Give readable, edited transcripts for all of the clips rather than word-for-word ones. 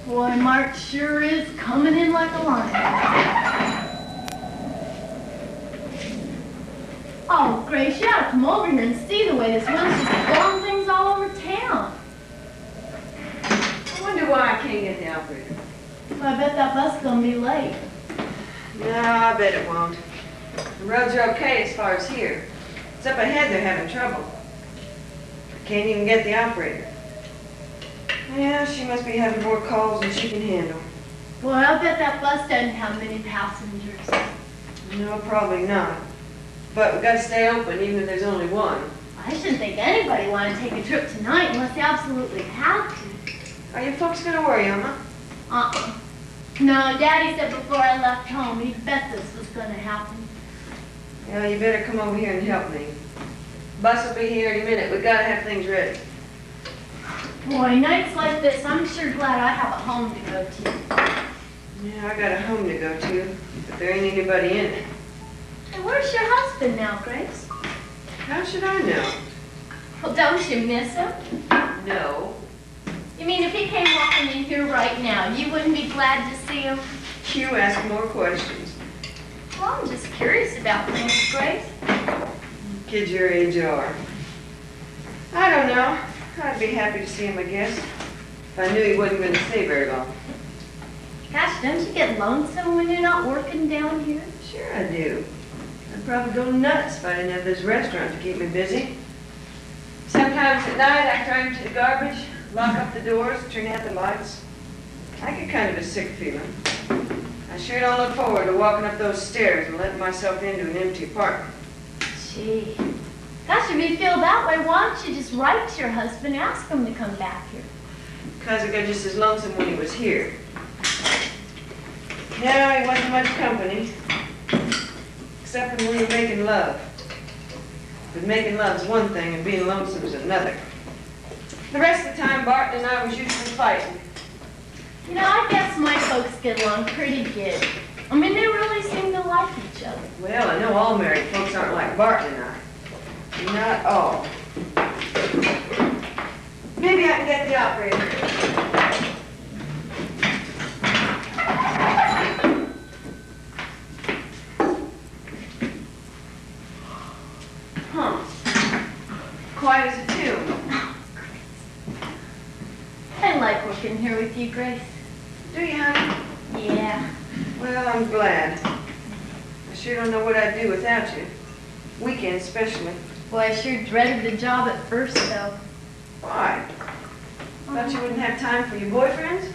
Boy, Mark sure is coming in like a lion. Oh, Grace, you ought to come over here and see the way this wind's just blowing things all over town. I wonder why I can't get the operator. Well, I bet that bus is going to be late. No, I bet it won't. The roads are okay as far as here. It's up ahead they're having trouble. I can't even get the operator. Yeah, she must be having more calls than she can handle. Boy, I bet that bus doesn't have many passengers. No, probably not. But we've got to stay open even if there's only one. I shouldn't think anybody wanted to take a trip tonight unless they absolutely had to. Are you folks going to worry, Emma? No, Daddy said before I left home he'd bet this was going to happen. Yeah, you better come over here and help me. Bus will be here any minute. We've got to have things ready. Boy, nights like this, I'm sure glad I have a home to go to. Yeah, I got a home to go to, but there ain't anybody in it. And where's your husband now, Grace? How should I know? Well, don't you miss him? No. You mean if he came walking in here right now, you wouldn't be glad to see him? You ask more questions. Well, I'm just curious about things, Grace. Kids your age are. I don't know. I'd be happy to see him, I guess. If I knew he wasn't going to stay very long. Gosh, don't you get lonesome when you're not working down here? Sure I do. I'd probably go nuts if I didn't have this restaurant to keep me busy. Sometimes at night after I empty the garbage, lock up the doors, turn out the lights, I get kind of a sick feeling. I sure don't look forward to walking up those stairs and letting myself into an empty apartment. Gee. Gosh, if you feel that way, why don't you just write to your husband and ask him to come back here? Because I got just as lonesome when he was here. No, he wasn't much company. Except when we were making love. But making love's one thing and being lonesome is another. The rest of the time, Barton and I was usually fighting. You know, I guess my folks get along pretty good. I mean, they really seem to like each other. Well, I know all married folks aren't like Barton and I. Not all. Maybe I can get the operator. Huh. Quiet as a tomb. I like working here with you, Grace. Do you, honey? Yeah. Well, I'm glad. I sure don't know what I'd do without you. Weekends especially. Boy, I sure dreaded the job at first, though. Why? Thought you wouldn't have time for your boyfriends?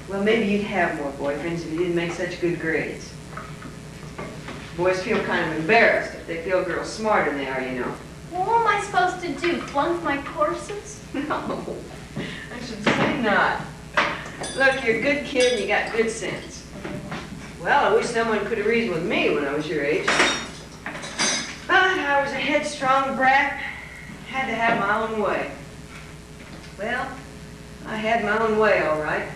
Well, maybe you'd have more boyfriends if you didn't make such good grades. Boys feel kind of embarrassed if they feel girls smarter than they are, you know. Well, what am I supposed to do, flunk my courses? No, I should say not. Look, you're a good kid and you got good sense. Well, I wish someone could have reasoned with me when I was your age. But I was a headstrong brat, had to have my own way. Well, I had my own way, all right.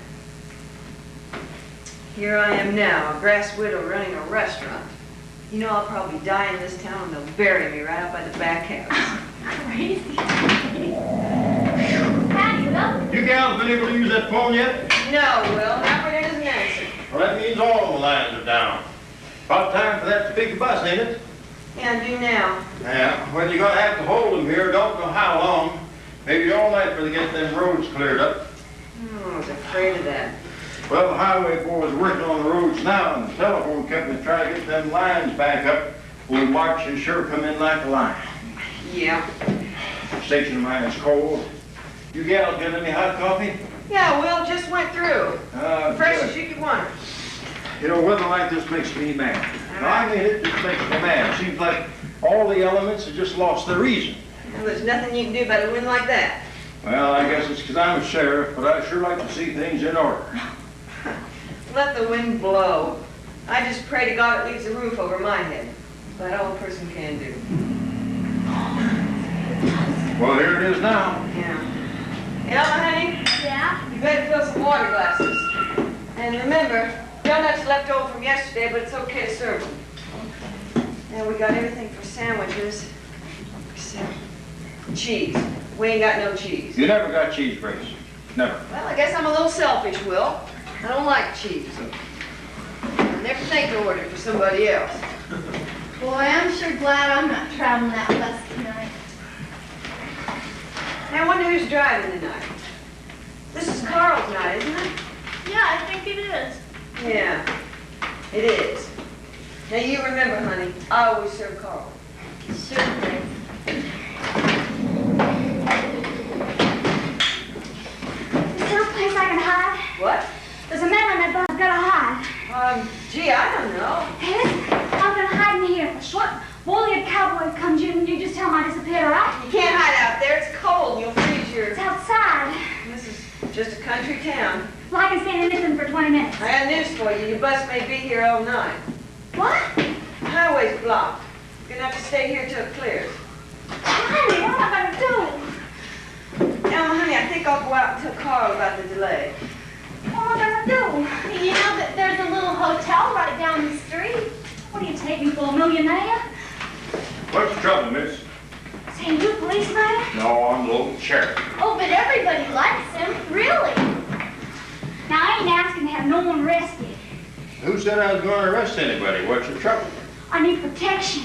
Here I am now, a grass widow running a restaurant. You know, I'll probably die in this town and they'll bury me right out by the back house. Crazy. Patty, well. You gals been able to use that phone yet? No, Will, operator doesn't answer. Well, that means all the lines are down. About time for that to pick a bus, ain't it? Yeah, I do now. Yeah, well, you're gonna have to hold them here, don't know how long. Maybe all night for to get them roads cleared up. Oh, I was afraid of that. Well, the highway boys are working on the roads now, and the telephone company's trying to get them lines back up. Well, March has sure come in like a lion. Yeah. Station mine's cold. You gal get any hot coffee? Yeah, Will just went through. Fresh Good. as you could want it. You know, weather like this makes me mad. No, I mean, it just makes me mad. Seems like all the elements have just lost their reason. Well, there's nothing you can do about a wind like that. Well, I guess it's because I'm a sheriff, but I sure like to see things in order. Let the wind blow. I just pray to God it leaves a roof over my head. That's all a person can do. Well, here it is now. Yeah. Ella, honey, Yeah? you better fill some water glasses. And remember, donuts left over from yesterday, but it's okay to serve them. And we got everything for sandwiches except cheese. We ain't got no cheese. You never got cheese, Grace. Never. Well, I guess I'm a little selfish, Will. I don't like cheese. I never think to order for somebody else. Boy, I'm sure glad I'm not traveling that bus tonight. I wonder who's driving tonight. This is Carl's night, isn't it? Yeah, I think it is. Yeah, it is. Now you remember, honey, I always serve Carl. Certainly. Is there a place I can hide? What? There's a man on that bus. I've got to hide. Gee, I don't know. Hey, listen, I'm going to hide in here. If a short, woolly cowboy comes in, you just tell him I disappeared, all right? You can't hide out there. It's cold. You'll freeze your... It's outside. This is just a country town. Well, I can stand anything for 20 minutes. I got news for you. Your bus may be here all night. What? The highway's blocked. You're going to have to stay here till it clears. Honey, what am I going to do? Now, honey, I think I'll go out and tell Carl about the delay. What am I going to do? You know that there's a little hotel right down the street. What do you take me for, a millionaire? What's the trouble, miss? Say, you policeman? No, I'm the local sheriff. Oh, but everybody likes him, really. Now, I ain't asking to have no one arrested. Who said I was going to arrest anybody? What's your trouble? I need protection.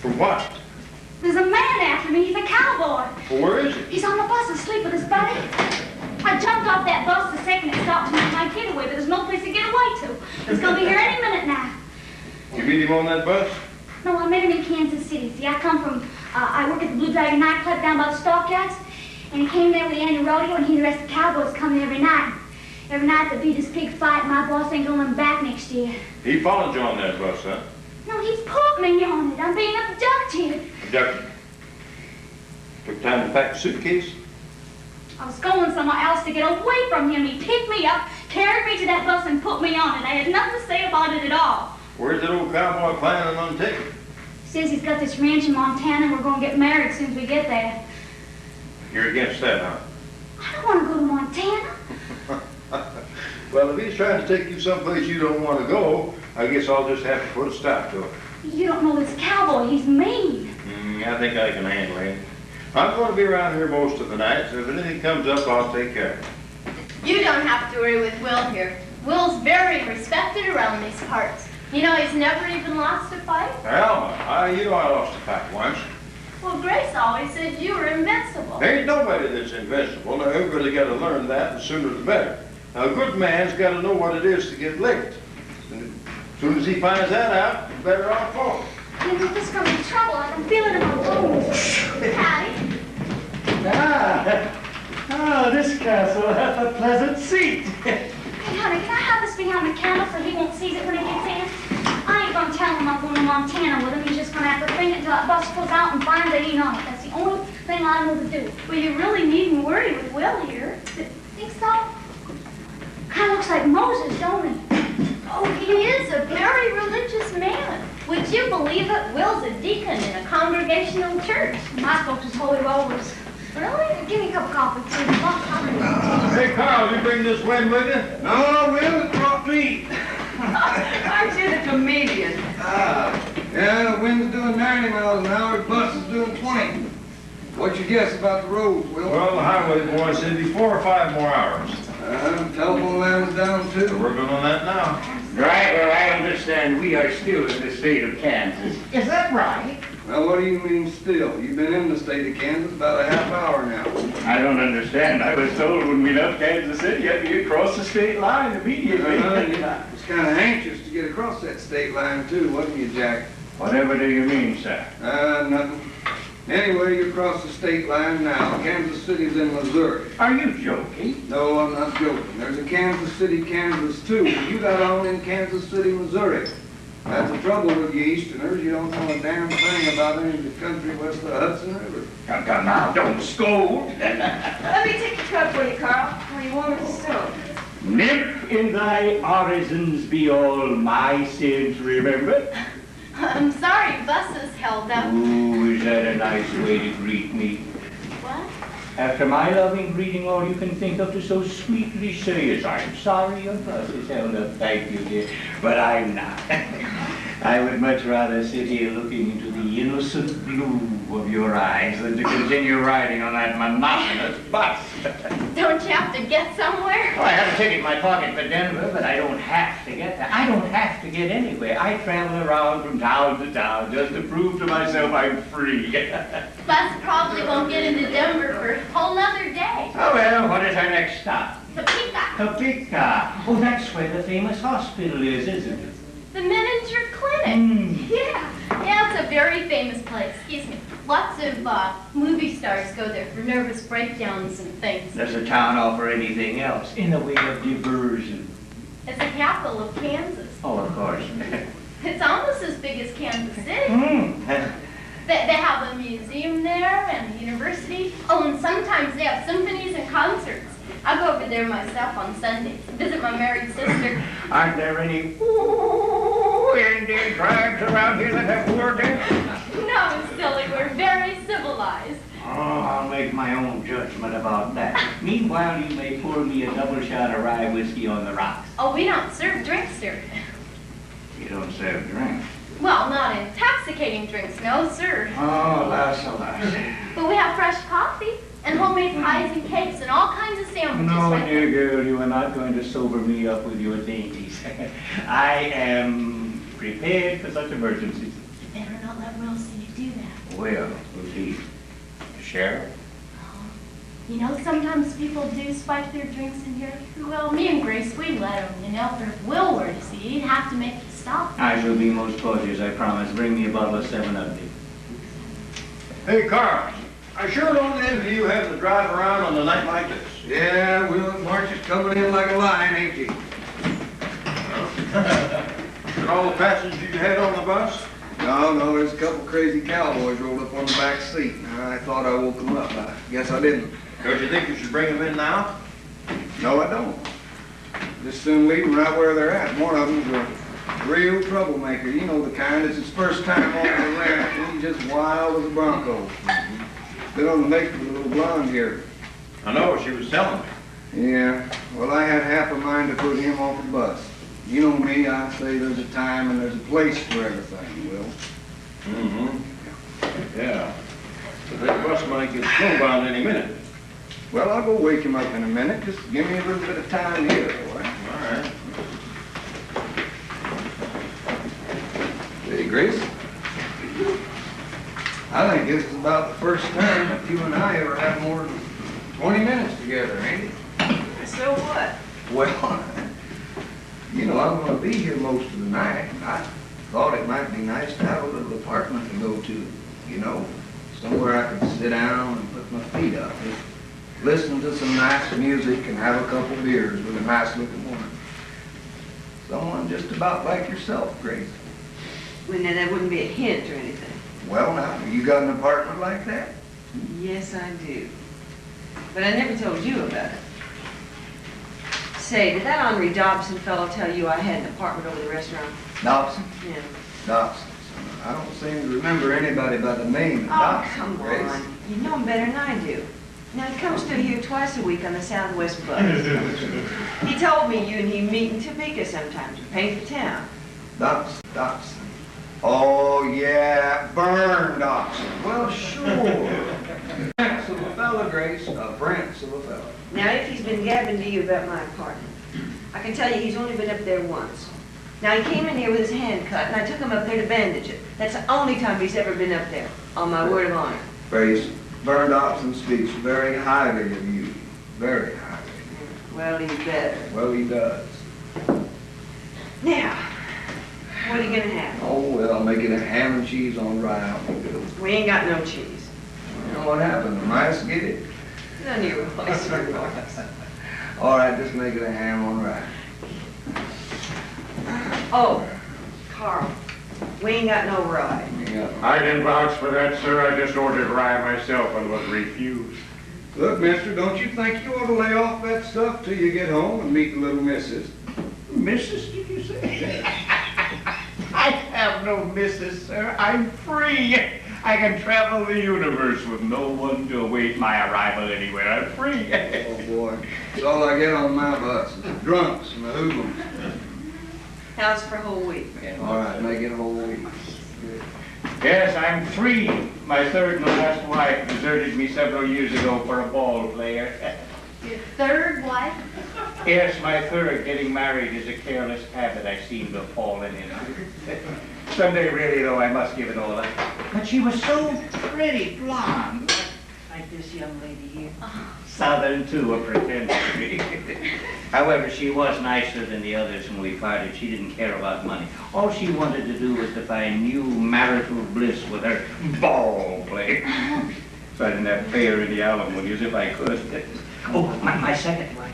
For what? There's a man after me. He's a cowboy. Well, where is he? He's on the bus asleep with his buddy. I jumped off that bus the second it stopped to make my getaway, but there's no place to get away to. He's going to be here any minute now. You meet him on that bus? No, I met him in Kansas City. See, I come from, I work at the Blue Dragon nightclub down by the Stockyards, and he came there with the annual rodeo, and he and the rest of the cowboys come there every night. Every night they beat this pig fight, my boss ain't going back next year. He followed you on that bus, huh? No, he's put me on it. I'm being abducted. Abducted. Took time to pack the suitcase. I was going somewhere else to get away from him. He picked me up, carried me to that bus, and put me on it. I had nothing to say about it at all. Where's that old cowboy planning on taking? He says he's got this ranch in Montana, and we're going to get married as soon as we get there. You're against that, huh? I don't want to go to Montana. Well, if he's trying to take you someplace you don't want to go, I guess I'll just have to put a stop to it. You don't know this cowboy. He's mean. I think I can handle him. I'm going to be around here most of the night, so if anything comes up, I'll take care of it. You don't have to worry with Will here. Will's very respected around these parts. You know, he's never even lost a fight. Alma, you know I lost a fight once. Well, Grace always said you were invincible. There ain't nobody that's invincible. Now, everybody got to learn that, the sooner the better. Now, a good man's got to know what it is to get licked. And as soon as he finds that out, he's better off for it. You know, this is going to be trouble. I can feel it in my bones. Patty, This castle hath a pleasant seat. Hey, honey, can I have this behind the counter so he won't seize it when he gets in? I ain't going to tell him I'm going to Montana with him. He's just going to have to bring it until that bus pulls out and finds that ain't on it. That's the only thing I know to do. well, you really needn't worry with Will here. Think so? Kind of looks like Moses, don't he? Oh, he is a very religious man. Would you believe it? Will's a deacon in a congregational church. My folks is holy rollers. Really? Give me a cup of coffee, please. Hey, Carl, you bring this wind with you? No, Will, it brought me. Aren't you the comedian? Yeah, the wind's doing 90 miles an hour, the bus is doing 20. What's your guess about the roads, Will? Well, the highway boy said it'd be 4 or 5 more hours. Telephone line's down, So too. we're working on that now. Right, well, I understand we are still in the state of Kansas. Is that right? Well, what do you mean still? You've been in the state of Kansas about a half hour now. I don't understand. I was told when we left Kansas City, you had to get across the state line immediately. You was kind of anxious to get across that state line, too, wasn't you, Jack? Whatever do you mean, sir? Nothing. Anyway, you cross the state line now. Kansas City's in Missouri. Are you joking? No, I'm not joking. There's a Kansas City, Kansas, too. You got on in Kansas City, Missouri. That's the trouble with you Easterners. You don't know a damn thing about any of the country west of the Hudson River. Come now, don't scold. Let me take the cup for you, Carl. When you warm at the stove. Nymph in thy orisons be all my sins remembered. I'm sorry, bus is held up. Ooh, is that a nice way to greet me? What? After my loving greeting, all you can think of to so sweetly say is, I'm sorry your bus is held up. Thank you, dear. But I'm not. I would much rather sit here looking into the innocent blue of your eyes than to continue riding on that monotonous bus. Don't you have to get somewhere? Well, I have a ticket in my pocket for Denver, but I don't have to get there. I don't have to get anywhere. I travel around from town to town just to prove to myself I'm free. Bus probably won't get into Denver for a whole nother day. Oh, well, what is our next stop? Topeka, Topeka. Oh, that's where the famous hospital is, isn't it? the miniature clinic. Yeah, it's a very famous place. Excuse me. Lots of movie stars go there for nervous breakdowns and things. Does the town offer anything else in the way of diversion? It's the capital of Kansas. Oh, of course. It's almost as big as Kansas City. They have a museum there and a university. Oh, and sometimes they have symphonies and concerts. I go over there myself on Sundays to visit my married sister. Aren't there any Indian tribes around here that have war dance? No, silly, we're very civilized. Oh, I'll make my own judgment about that. Meanwhile, you may pour me a double shot of rye whiskey on the rocks. Oh, we don't serve drinks here. You don't serve drinks. Well, not intoxicating drinks, no, sir. Oh, alas. But we have fresh coffee and homemade pies and cakes and all kinds of sandwiches. No, right dear girl, you are not going to sober me up with your dainties. I am prepared for such emergencies. You better not let Will see you do that. Well, who's he? The sheriff? You know, sometimes people do spike their drinks in here. Well, me and Grace, we let them, you know. But if Will were to see you, he'd have to make you stop. I shall be most cautious, I promise. Bring me a bottle of 7-Up. Hey, Carl, I sure don't envy you having to drive around on a night like this. Yeah, Will and March is coming in like a lion, ain't he? And all the passengers you had on the bus? No, there's a couple crazy cowboys rolled up on the back seat. I thought I woke them up. I guess I didn't. Don't you think you should bring them in now? No, I don't. Just soon leave them right where they're at. One of them's a real troublemaker. You know the kind. It's his first time on the land. He's just wild as a bronco. Been on the make with a little blonde here. I know, she was telling me. Yeah, well, I had half a mind to put him off the bus. You know me, I say there's a time and there's a place for everything, Will. Mm-hmm. Yeah. But that bus might get snowbound any minute. Well, I'll go wake him up in a minute. Just give me a little bit of time here, boy. All right. Hey, Grace. I think this is about the first time that you and I ever had more than 20 minutes together, ain't it? So what? Well, you know, I'm going to be here most of the night. I thought it might be nice to have a little apartment to go to, you know, somewhere I could sit down and put my feet up. Just listen to some nice music and have a couple beers with a nice-looking woman. Someone just about like yourself, Grace. Well, now, that wouldn't be a hint or anything. Well, now, you got an apartment like that? Yes, I do. But I never told you about it. Say, did that Henri Dobson fellow tell you I had an apartment over the restaurant? Dobson? Yeah. Dobson. I don't seem to remember anybody by the name of Oh, Dobson, come Grace. on. You know him better than I do. Now, he comes through here twice a week on the Southwest bus. He told me you and he meet in Topeka sometimes. You pay for town. Dobson. Oh, yeah, Burn Dobson. Well, sure. Prince of a fella, Grace. A prince of a fella. Now, if he's been gabbing to you about my apartment, I can tell you he's only been up there once. Now, he came in here with his hand cut, and I took him up there to bandage it. That's the only time he's ever been up there, on my word of honor. Grace, Burn Dobson speaks very highly of you. Very highly. Well, he better. Well, he does. Now, what are you gonna have? Oh, well, I'll make it a ham and cheese on rye. We ain't got no cheese. know what happened? The mice get it? None of your voice. All right, just make it a ham on rye. Oh, Carl, we ain't got no rye. Yeah. I can vouch for that, sir. I just ordered rye myself and was refused. Look, mister, don't you think you ought to lay off that stuff till you get home and meet the little missus? Missus, did you say? I have no missus, sir. I'm free. I can travel the universe with no one to await my arrival anywhere. I'm free. Oh, boy. That's all I get on my bus. The drunks and the hoodlums. How's for a whole week? All right, make it a whole week. Good. Yes, I'm free. My third and last wife deserted me several years ago for a ball player. Your third wife? Yes, my third. Getting married is a careless habit I seem to have fallen into. Someday, really, though, I must give it all up. But she was so pretty, blonde, like this young lady here. Southern, too, a pretender to be. However, she was nicer than the others when we parted. She didn't care about money. All she wanted to do was to find new marital bliss with her ball play. So I didn't have to pay her any alimony as if I could. Oh, my second wife.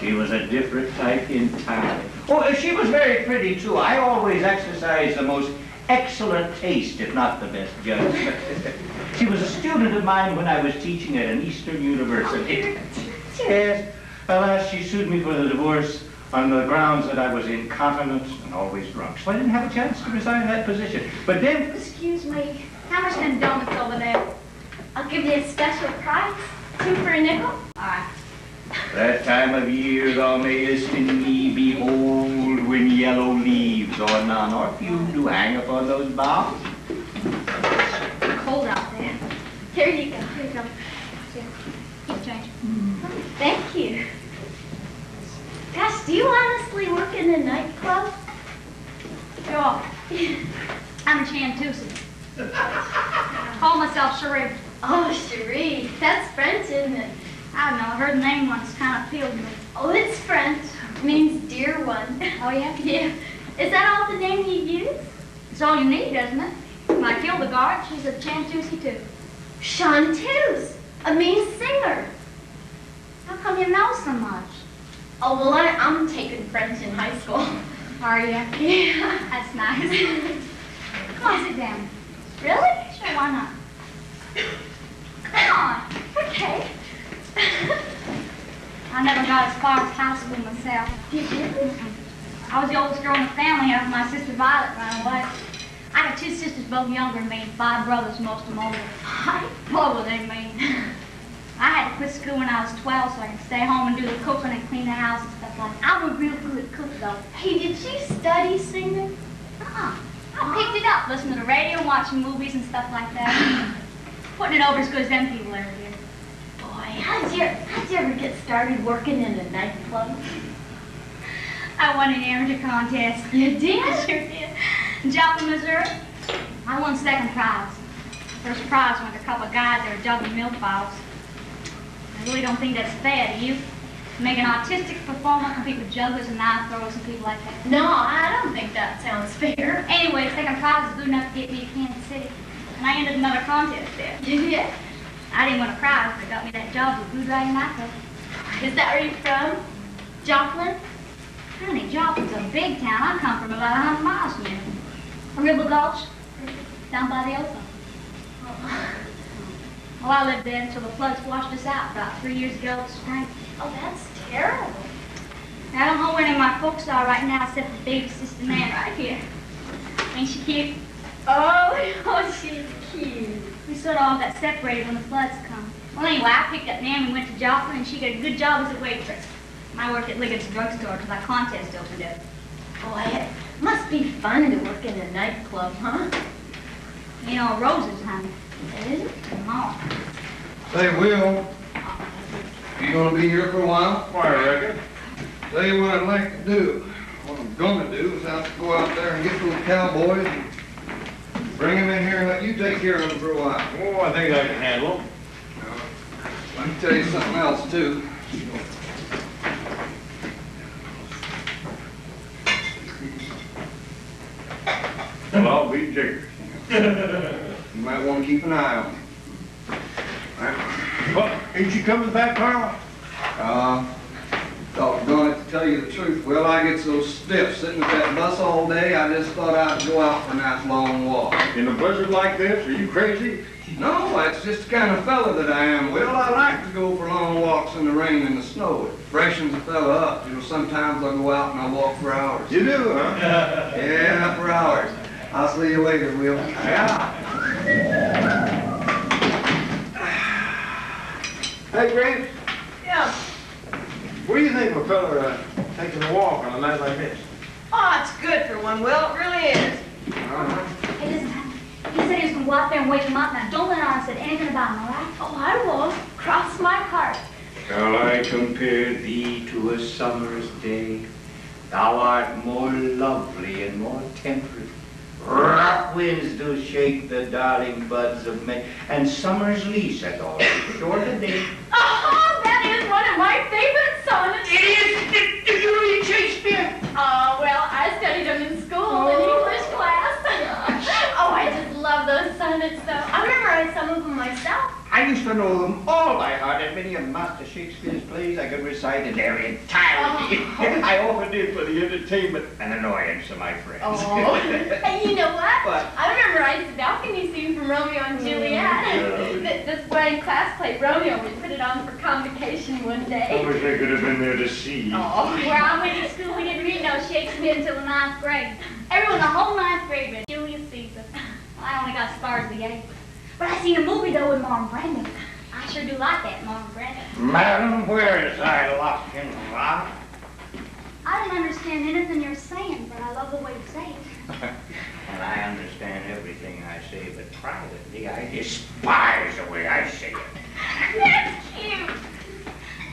She was a different type entirely. Oh, she was very pretty, too. I always exercised the most excellent taste, if not the best judgment. She was a student of mine when I was teaching at an Eastern university. Yes. Alas, she sued me for the divorce on the grounds that I was incontinent and always drunk. So I didn't have a chance to resign that position. But then... Excuse me, how much them donuts over there? I'll give you a special price. 2 for a nickel? All right. That time of year thou mayest in me behold when yellow leaves or none or few do hang upon those boughs. Cold out there. Here you go. Here you go. Here. Keep change. Thank you. Gosh, do you honestly work in a nightclub? Sure. I'm a chantusi. Call myself Cherie. Oh, Cherie. That's French, isn't it? I don't know, I heard the name once, kind of appealed to me. Oh, it's French. It means dear one. Oh, yeah? Yeah. Is that all the name you use? It's all you need, isn't it? When I killed the guard, she's a chantusi too. Chanteuse. A mean singer. How come you know so much? Oh, well, I'm taking French in high school. Are you? Yeah. That's nice. Come on, sit down. Really? Sure, why not? Come on. Okay. I never got as far as high school myself. Did you? I was the oldest girl in the family after my sister Violet ran away. I got 2 sisters, both younger than me, and 5 brothers, most of them older. Boy, were they mean. I had to quit school when I was 12 so I could stay home and do the cooking and clean the house and stuff like that. I'm a real good cook, though. Hey, did you study singing? I picked it up, listening to the radio and watching movies and stuff like that. Putting it over as good as them people ever did. Boy, how'd you ever get started working in a nightclub? I won an amateur contest. You did? I sure did. In Joplin, Missouri, I won second prize. First prize went to a couple of guys that were juggling milk bottles. I really don't think that's fair, do you? To make an artistic performer compete with jugglers and knife throwers and people like that. No, I don't think that sounds fair. Anyway, second prize was good enough to get me to Kansas City. And I entered another contest there. Yeah. I didn't win a prize, but it got me that job with Blue Dragon nightclub. Is that where you're from? Joplin? Honey, Joplin's a big town. I come from about 100 miles from here. River Gulch, down by the Ozone. Well, I lived there until the floods washed us out about 3 years ago this spring. Oh, that's terrible. I don't know where any of my folks are right now except the baby sister man right here. Ain't she cute? Oh, she's cute. We sort of all got separated when the floods come. Well, anyway, I picked up Nan and went to Joplin, and she got a good job as a waitress. I worked at Liggett's drugstore till that contest opened up. Boy, it must be fun to work in a nightclub, huh? Ain't all roses, honey. Is it? Come on. Say, Will, you gonna be here for a while? Why, I reckon. Tell you what I'd like to do. What I'm gonna do is go out there and get those cowboys and bring them in here and let you take care of them for a while. Oh, I think I can handle them. Let me tell you something else, too. Well, I'll be jiggered. You might want to keep an eye on them. Well, ain't you coming back, Carl? Doggone it, to tell you the truth, Will, I get so stiff sitting at that bus all day, I just thought I'd go out for a nice long walk. In a blizzard like this, are you crazy? No, that's just the kind of fella that I am, Will. I like to go for long walks in the rain and the snow. It freshens a fella up. You know, sometimes I'll go out and I'll walk for hours. You do, huh? Yeah, for hours. I'll see you later, Will. Yeah. Hey, Grace, Yeah. what do you think of a fella taking a walk on a night like this? Oh, it's good for one, Will. It really is. Hey, listen, honey. He said he was going to go out there and wake him up. Now, don't let on say anything about him, all right? Oh, I won't. Cross my heart. Shall I compare thee to a summer's day? Thou art more lovely and more temperate. Rough winds do shake the darling buds of May, and summer's lease hath all too short a day. Oh, that is one of my favorite sonnets. It is! Do you read Shakespeare? Oh, well, I studied them in school in English class. Oh, I just love those sonnets, though. I memorized some of them myself. I used to know them all by heart, and many of Master Shakespeare's plays I could recite in their entirety. I often did for the entertainment and annoyance of my friends. Oh, and you know what? What? I memorized the balcony scene from Romeo and Juliet. This boy in class played Romeo. We put it on for convocation one I day. wish I could have been there to see. Oh, Where I went to school, we didn't read no Shakespeare until the 9th grade. Everyone, the whole 9th grade read Julius Caesar. I only got stars the 8th. But I seen a movie, though, with Marlon Brando. I sure do like that, Marlon Brando. Madam, where is thy lock and lock? I don't understand anything you're saying, but I love the way you say it. Well, I understand everything I say, but privately I despise the way I say it. That's cute.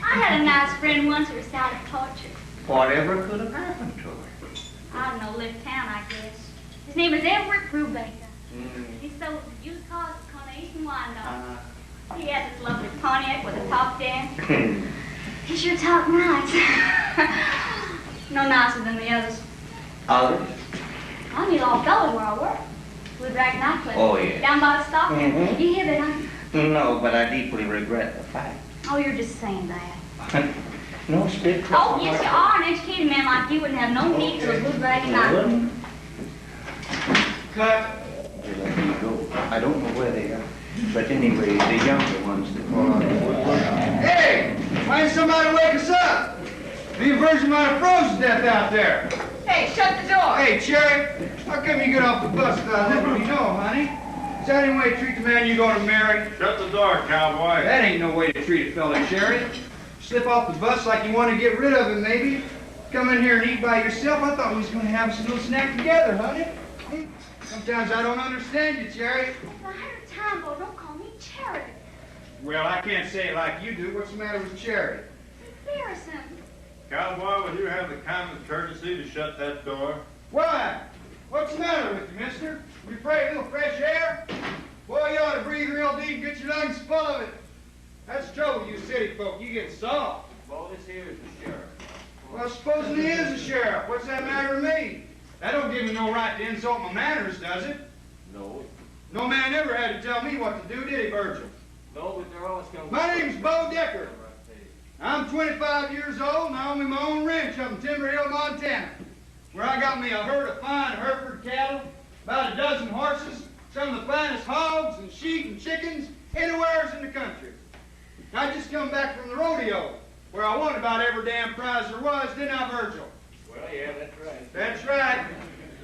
I had a nice friend once who recited poetry. Whatever could have happened to her? I don't know, left town, I guess. His name is Everett Brubaker. Mm. He sold used cars at Carnation Wyandotte. He had this lovely Pontiac with a top down. He sure talked nice. No nicer than the others. Others? I meet all fellas where I work. Blue Dragon nightclub. Oh, yeah. Down by the stock. Mhm. You hear that, huh? No, but I deeply regret the fact. Oh, you're just saying that. No spit. Oh, yes, you are. An educated man like you wouldn't have no need for a Blue Dragon nightclub. Cut. They let me go. I don't know where they are. But anyway, the younger ones that fall out of the woodwork. Hey, why didn't somebody wake us up? The inversion might have frozen to death out there. Hey, shut the door. Hey, Cherry, how come you get off the bus without letting me know, honey? Is that any way to treat the man you're going to marry? Shut the door, cowboy. That ain't no way to treat a fella, Cherry. Slip off the bus like you want to get rid of him, maybe. Come in here and eat by yourself. I thought we was going to have some little snack together, honey. Sometimes I don't understand you, Cherry. If I had a time, boy, don't call me Cherry. Well, I can't say it like you do. What's the matter with Cherry? It's embarrassing. Cowboy, will you have the common courtesy to shut that door? Why? What's the matter with you, mister? You afraid of a little fresh air? Boy, you ought to breathe real deep and get your lungs full of it. That's the trouble with you city folk. You get soft. Well, this here is the sheriff. Well, supposing he is a sheriff. What's that matter to me? That don't give me no right to insult my manners, does it? No. No man ever had to tell me what to do, did he, Virgil? No, but they're always going to... My name's Bo Decker. I'm 25 years old and I own my own ranch up in Timber Hill, Montana, where I got me a herd of fine Hereford cattle, about a dozen horses, some of the finest hogs and sheep and chickens anywheres in the country. I just come back from the rodeo, where I won about every damn prize there was, didn't I, Virgil? Well, yeah, that's right. That's right.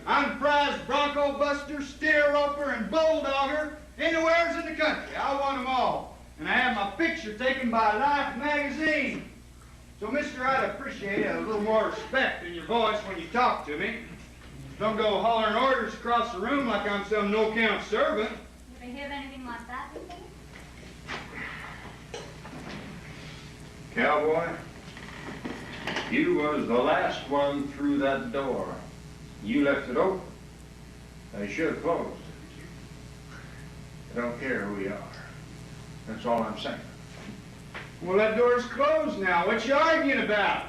I'm prize bronco buster, steer roper, and bulldogger anywheres in the country. I won them all. And I have my picture taken by Life magazine. So, mister, I'd appreciate a little more respect in your voice when you talk to me. Don't go hollering orders across the room like I'm some no-count servant. Did I hear anything like that before? Cowboy, you was the last one through that door. You left it open. I should have closed it. I don't care who you are. That's all I'm saying. Well, that door's closed now. What you arguing about?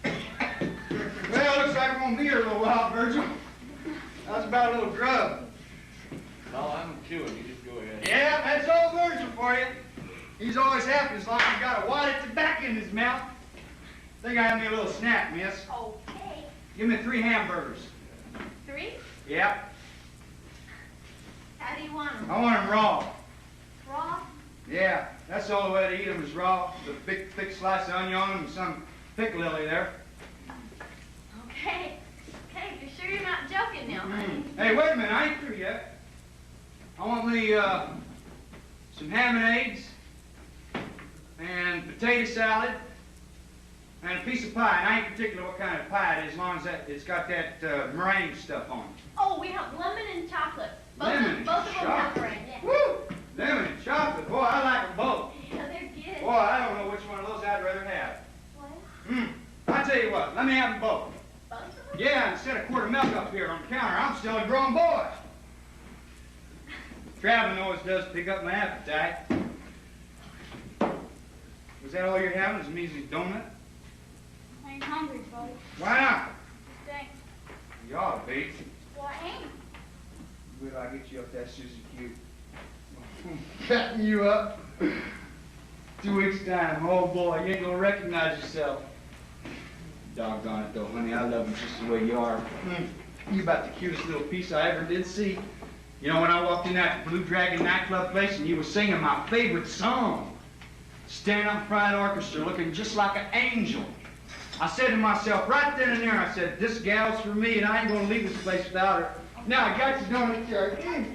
Well, looks like we're gonna be here a little while, Virgil. How's about a little grub? No, I'm chewing. You just go ahead. Yeah, that's old Virgil for you. He's always happy as long as he's got a wad of tobacco in his mouth. Think I have me a little snack, miss. Okay. Give me 3 hamburgers. 3? Yep. How do you want them? I want them raw. Raw? Yeah, that's the only way to eat them is raw. With a big, thick slice of onion on them and some piccalilli there. Okay. Okay, you're sure you're not joking now, honey? Hey, wait a minute. I ain't through yet. I want me some ham and eggs and potato salad and a piece of pie. And I ain't particular what kind of pie it is, as long as it's got that meringue stuff on it. Oh, we have lemon and chocolate. Lemon and Both of them have chocolate. meringue, yeah. Woo! Lemon and chocolate. Boy, I like them both. Yeah, they're good. Boy, I don't know which one of those I'd rather have. What? I tell you what, let me have them both. Both of them? Yeah, instead of quart of milk up here on the counter, I'm still a grown boy. Traveling always does pick up my appetite. Was that all you're having? Is a measly donut? I ain't hungry, buddy. Why not? Thanks. You ought to be. Well, I ain't. Wait till I get you up that Susie Q. Fatting you up. 2 weeks' time. Oh boy, you ain't gonna recognize yourself. Doggone it though, honey. I love you just the way you are. You about the cutest little piece I ever did see. You know, when I walked in that Blue Dragon nightclub place and you were singing my favorite song, standing up in front of the orchestra looking just like an angel, I said to myself right then and there, I said, this gal's for me and I ain't gonna leave this place without her. Now I got you, don't I?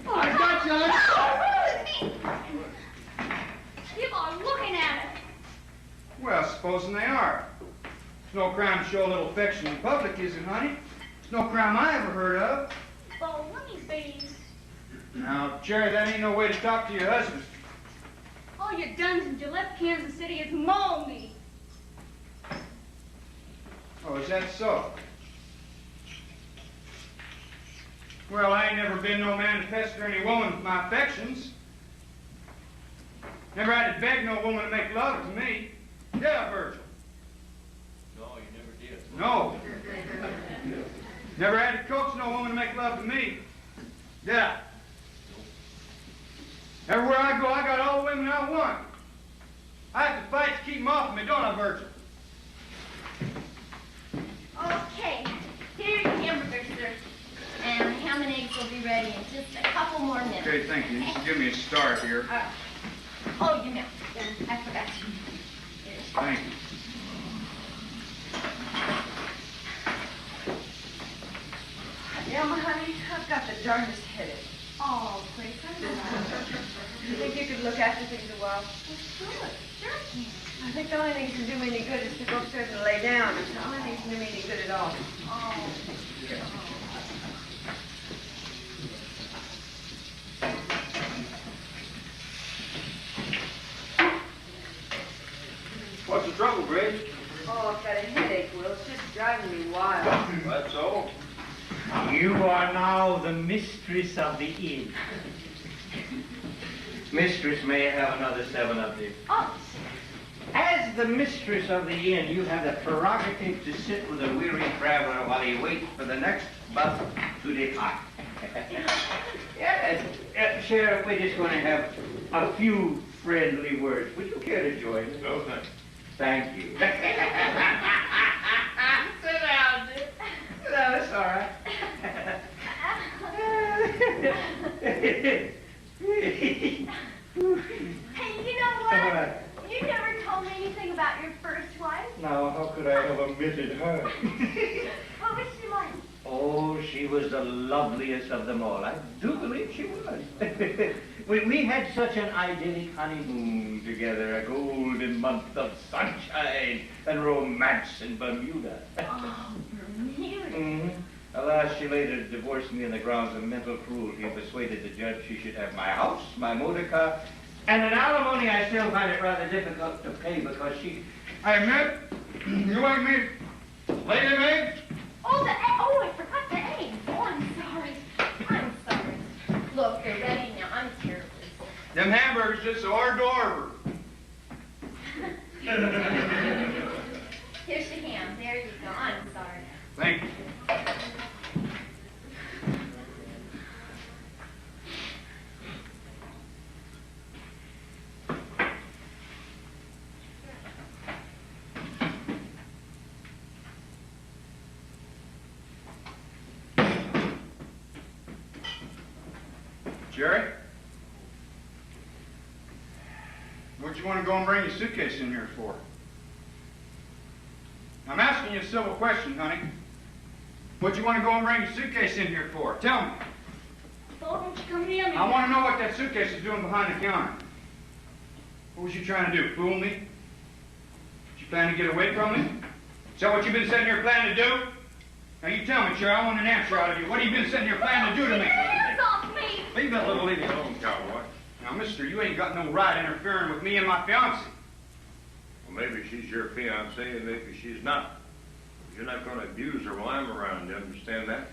I got you, honey. People are looking at us. Well, supposing they are. It's no crime to show a little affection in public, is it, honey? It's no crime I ever heard of. Well, let me be. Now, Jerry, that ain't no way to talk to your husband. All you done since you left Kansas City is maul me. Oh, is that so? Well, I ain't never been no man to pester any woman with my affections. Never had to beg no woman to make love to me. Did I, Virgil? No, you never did. No. Never had to coax no woman to make love to me. Did I? Everywhere I go, I got all the women I want. I have to fight to keep them off of me, don't I, Virgil? Okay. Here are your hamburgers, sir. And the ham and eggs will be ready in just a couple more minutes. Okay, thank you. Just give me a start here. Oh, you know, I forgot. Thank you. Yeah, my honey, I've got the darndest headache. Oh, Grace, I'm You think you could look after things a while? Sure. I think the only thing that can do me any good is to go upstairs and lay down. It's the only thing that can do me any good at all. Oh. What's the trouble, Grace? Oh, I've got a headache, Will. It's just driving me wild. That's all. You are now the mistress of the inn. Mistress, may I have another 7 of this? Oh, As the mistress of the inn, you have the prerogative to sit with a weary traveler while he waits for the next bus to depart. Yes, Sheriff, we're just going to have a few friendly words. Would you care to join us? No, thanks. Thank you. Sit down, dear. No, that's all right. hey, you know what? You never told me anything about your first wife. Now, how could I have omitted her? What was she like? Oh, she was the loveliest of them all. I do believe she was. we had such an idyllic honeymoon together, a golden month of sunshine and romance in Bermuda. Oh, Bermuda. Mm-hmm. Alas, she later divorced me on the grounds of mental cruelty and persuaded the judge she should have my house, my motor car, and an alimony I still find it rather difficult to pay because she... Hey, Mitt, you want me to lay them eggs? Oh, I forgot the eggs. Oh, I'm sorry. I'm sorry. Look, they're ready now. I'm terribly sorry. Them hamburgers just hors d'oeuvre. Here's the ham. There you go. I'm sorry. Thank you. Jerry? What'd you want to go and bring your suitcase in here for? I'm asking you a civil question, honey. What'd you want to go and bring your suitcase in here for? Tell me. Bo, don't you come near me. I want to know what that suitcase is doing behind the counter. What was you trying to do, fool me? Did you plan to get away from me? Is that what you've been sitting here planning to do? Now you tell me, Cherry, I want an answer out of you. What have you been sitting here planning to do to me? Hands off me! Leave that little lady alone, cowboy. Now, mister, you ain't got no right interfering with me and my fiancée. Well, maybe she's your fiancée and maybe she's not. You're not going to abuse her while I'm around, you understand that?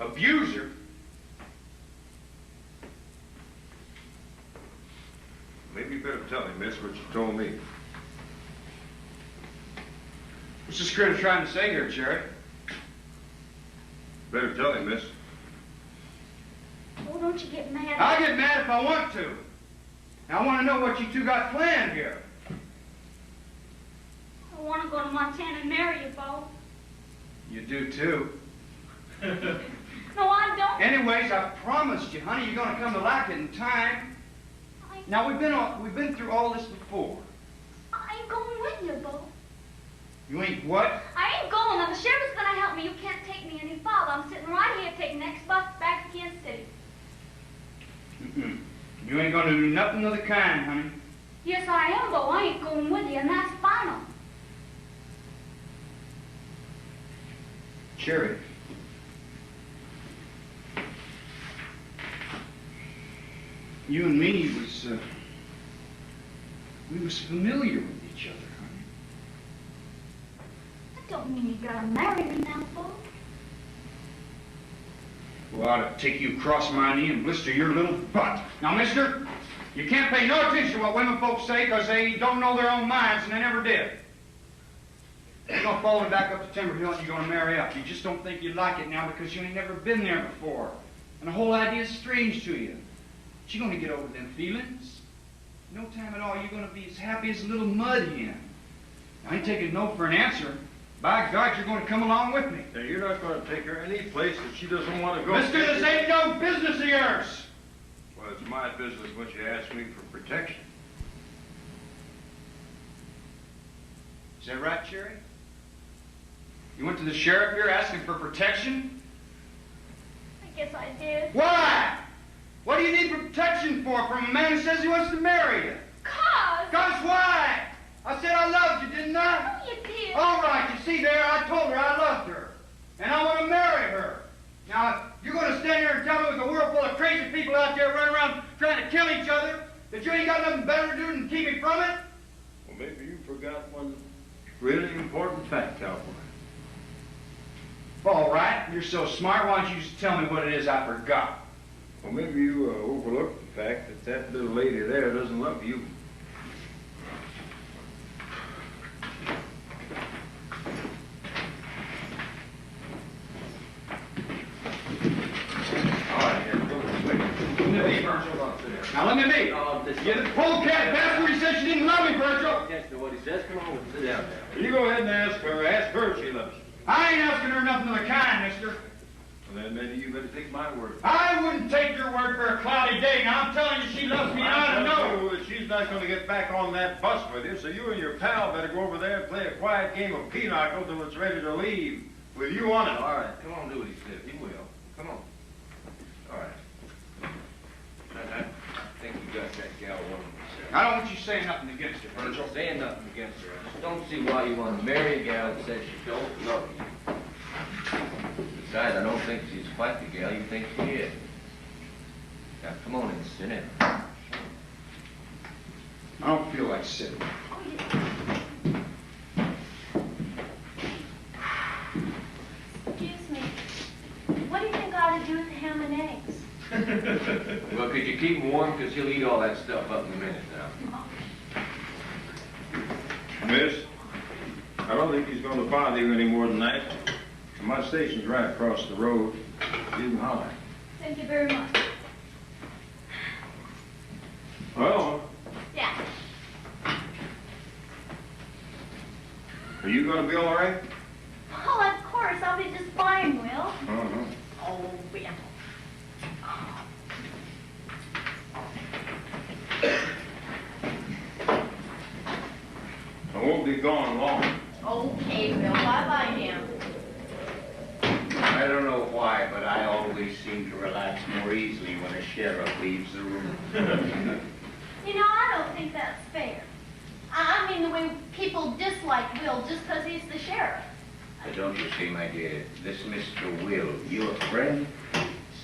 Abuse her? Maybe you better tell me, miss, what you told me. What's this critter trying to say here, Cherry? Better tell me, miss. Oh, don't you get mad. I'll get mad if I want to. Now, I want to know what you two got planned here. I want to go to Montana and marry you, Bo. You do, too. No, I don't. Anyways, I promised you, honey, you're going to come to like it in time. Now, we've been through all this before. I ain't going with you, Bo. You ain't what? I ain't going. Now, the sheriff's going to help me. You can't take me any farther. I'm sitting right here taking the next bus back to Kansas City. Mm-mm. You ain't going to do nothing of the kind, honey. Yes, I am, Bo. I ain't going with you, and that's final. Cherry. You and me we was familiar with each other, honey. That don't mean you gotta marry me now, Bo. Well, I ought to take you across my knee and blister your little butt. Now, mister, you can't pay no attention to what women folks say because they don't know their own minds, and they never did. You're going to follow me back up to Timber Hill and you're going to marry up. You just don't think you like it now because you ain't never been there before. And the whole idea is strange to you. But you're going to get over them feelings. No time at all, you're going to be as happy as a little mud hen. I ain't taking no for an answer. By God, you're going to come along with me. Now, you're not going to take her any place that she doesn't want to go. Mister, this ain't no business of yours. Well, it's my business when you ask me for protection. Is that right, Cherry? You went to the sheriff here asking for protection? I guess I did. Why? What do you need protection for from a man who says he wants to marry you? Because why? I said I loved you, didn't I? Oh, you did. All right, you see there, I told her I loved her. And I want to marry her. Now, you're going to stand here and tell me with a world full of crazy people out there running around trying to kill each other that you ain't got nothing better to do than keep me from it? Well, maybe you forgot one really important fact, cowboy. All right, you're so smart, why don't you just tell me what it is I forgot? Well, maybe you overlooked the fact that that little lady there doesn't love you. Now let me be. You're the polecat bastard. He said she didn't love me, Virgil. That's what he says. Come on, sit down there. You go ahead and ask her. Ask her if she loves you. I ain't asking her nothing of the kind, mister. Well, then maybe you better take my word. I wouldn't take your word for a cloudy day. Now I'm telling you she loves me, and I know. That she's not going to get back on that bus with you, so you and your pal better go over there and play a quiet game of pinochle till it's ready to leave with you on it. All right, come on, do what he says. He will. Come on. All right. I think you got that gal woman. I don't want you saying nothing against her, I'm Virgil. not saying nothing against her. I just don't see why you want to marry a gal that says she don't love you. Besides, I don't think she's quite the gal you think she is. Now, come on and sit in. I don't feel like sitting. Excuse me. What do you think I ought to do with the ham and eggs? Well, could you keep him warm? Because he'll eat all that stuff up in a minute now. Miss, I don't think he's going to bother you any more than that. My station's right across the road. You can holler. Thank you very much. Well, Yeah. are you going to be all right? Oh, of course. I'll be just fine, Will. Uh-huh. Oh, Will. be gone long. Okay, Bill, bye-bye now. I don't know why, but I always seem to relax more easily when a sheriff leaves the room. You know, I don't think that's fair. I mean, the way people dislike Will just because he's the sheriff. But don't you see, my dear, this Mr. Will, your friend,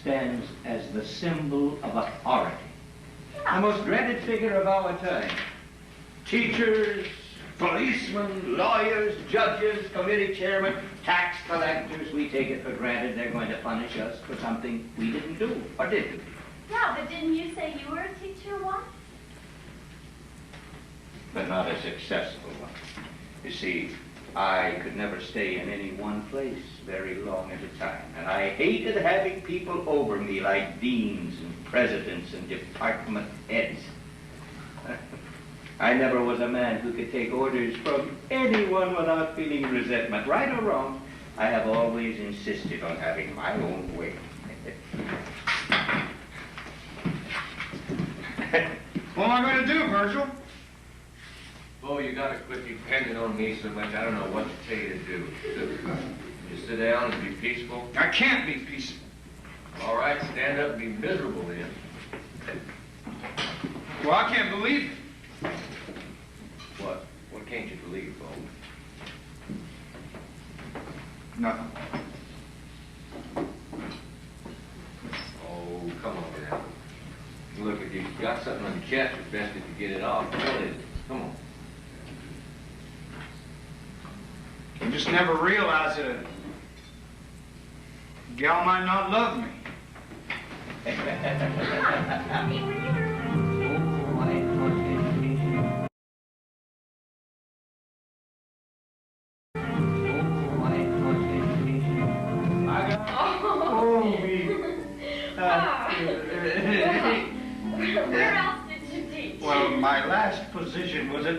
stands as the symbol of authority. Yeah. The most dreaded figure of our time. Teachers, policemen, lawyers, judges, committee chairmen, tax collectors, we take it for granted they're going to punish us for something we didn't do, or did we? Yeah, but didn't you say you were a teacher once? But not a successful one. You see, I could never stay in any one place very long at a time, and I hated having people over me like deans and presidents and department heads. I never was a man who could take orders from anyone without feeling resentment. Right or wrong, I have always insisted on having my own way. What am I going to do, Virgil? Oh, you gotta quit depending on me so much. I don't know what to tell you to do. Just sit down and be peaceful. I can't be peaceful. All right, stand up and be miserable then. Well, I can't believe it. What? What can't you believe, Bo? Nothing. Oh, come on now. Look, if you've got something on your chest, it's best if you get it off. What is it? Come on. I just never realized that a gal might not love me. Where else did you teach? Well, my last position was at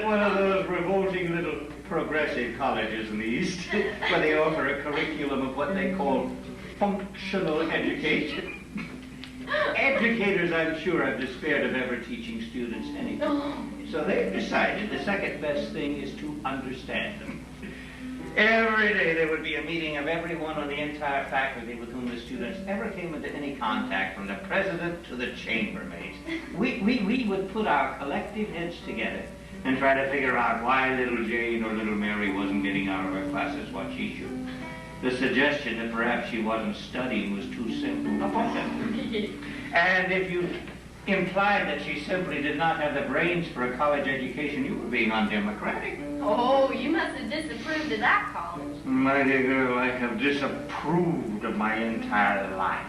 one of those revolting little progressive colleges in the East, where they offer a curriculum of what they call functional education. Educators, I'm sure, have despaired of ever teaching students anything. So they've decided the second best thing is to understand them. Every day there would be a meeting of everyone on the entire faculty with whom the students ever came into any contact, from the president to the chambermaids. We would put our collective heads together and try to figure out why little Jane or little Mary wasn't getting out of her classes what she should. The suggestion that perhaps she wasn't studying was too simple. And if you implied that she simply did not have the brains for a college education, you were being undemocratic. Oh, you must have disapproved of that college. My dear girl, I have disapproved of my entire life.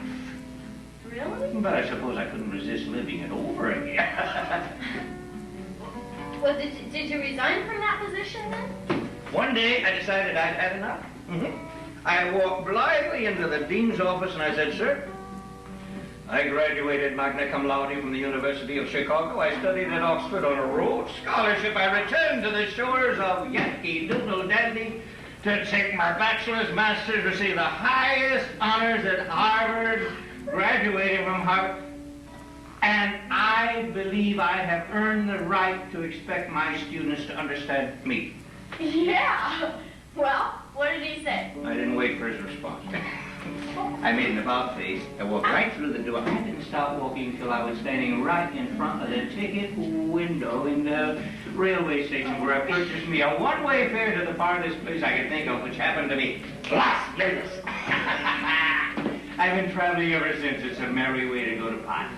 Really? But I suppose I couldn't resist living it over again. Well, did you resign from that position then? One day I decided I'd had enough. I walked blithely into the dean's office and I said, "Sir, I graduated magna cum laude from the University of Chicago. I studied at Oxford on a Rhodes Scholarship. I returned to the shores of Yankee Doodle Dandy to take my bachelor's, master's, receive the highest honors at Harvard, graduating from Harvard. And I believe I have earned the right to expect my students to understand me." Yeah. Well, what did he say? I didn't wait for his response. I made an about face. I walked right through the door. I didn't stop walking until I was standing right in front of the ticket window in the railway station, where I purchased me a one-way fare to the farthest place I could think of, which happened to be Las Vegas. I've been traveling ever since. It's a merry way to go to pot.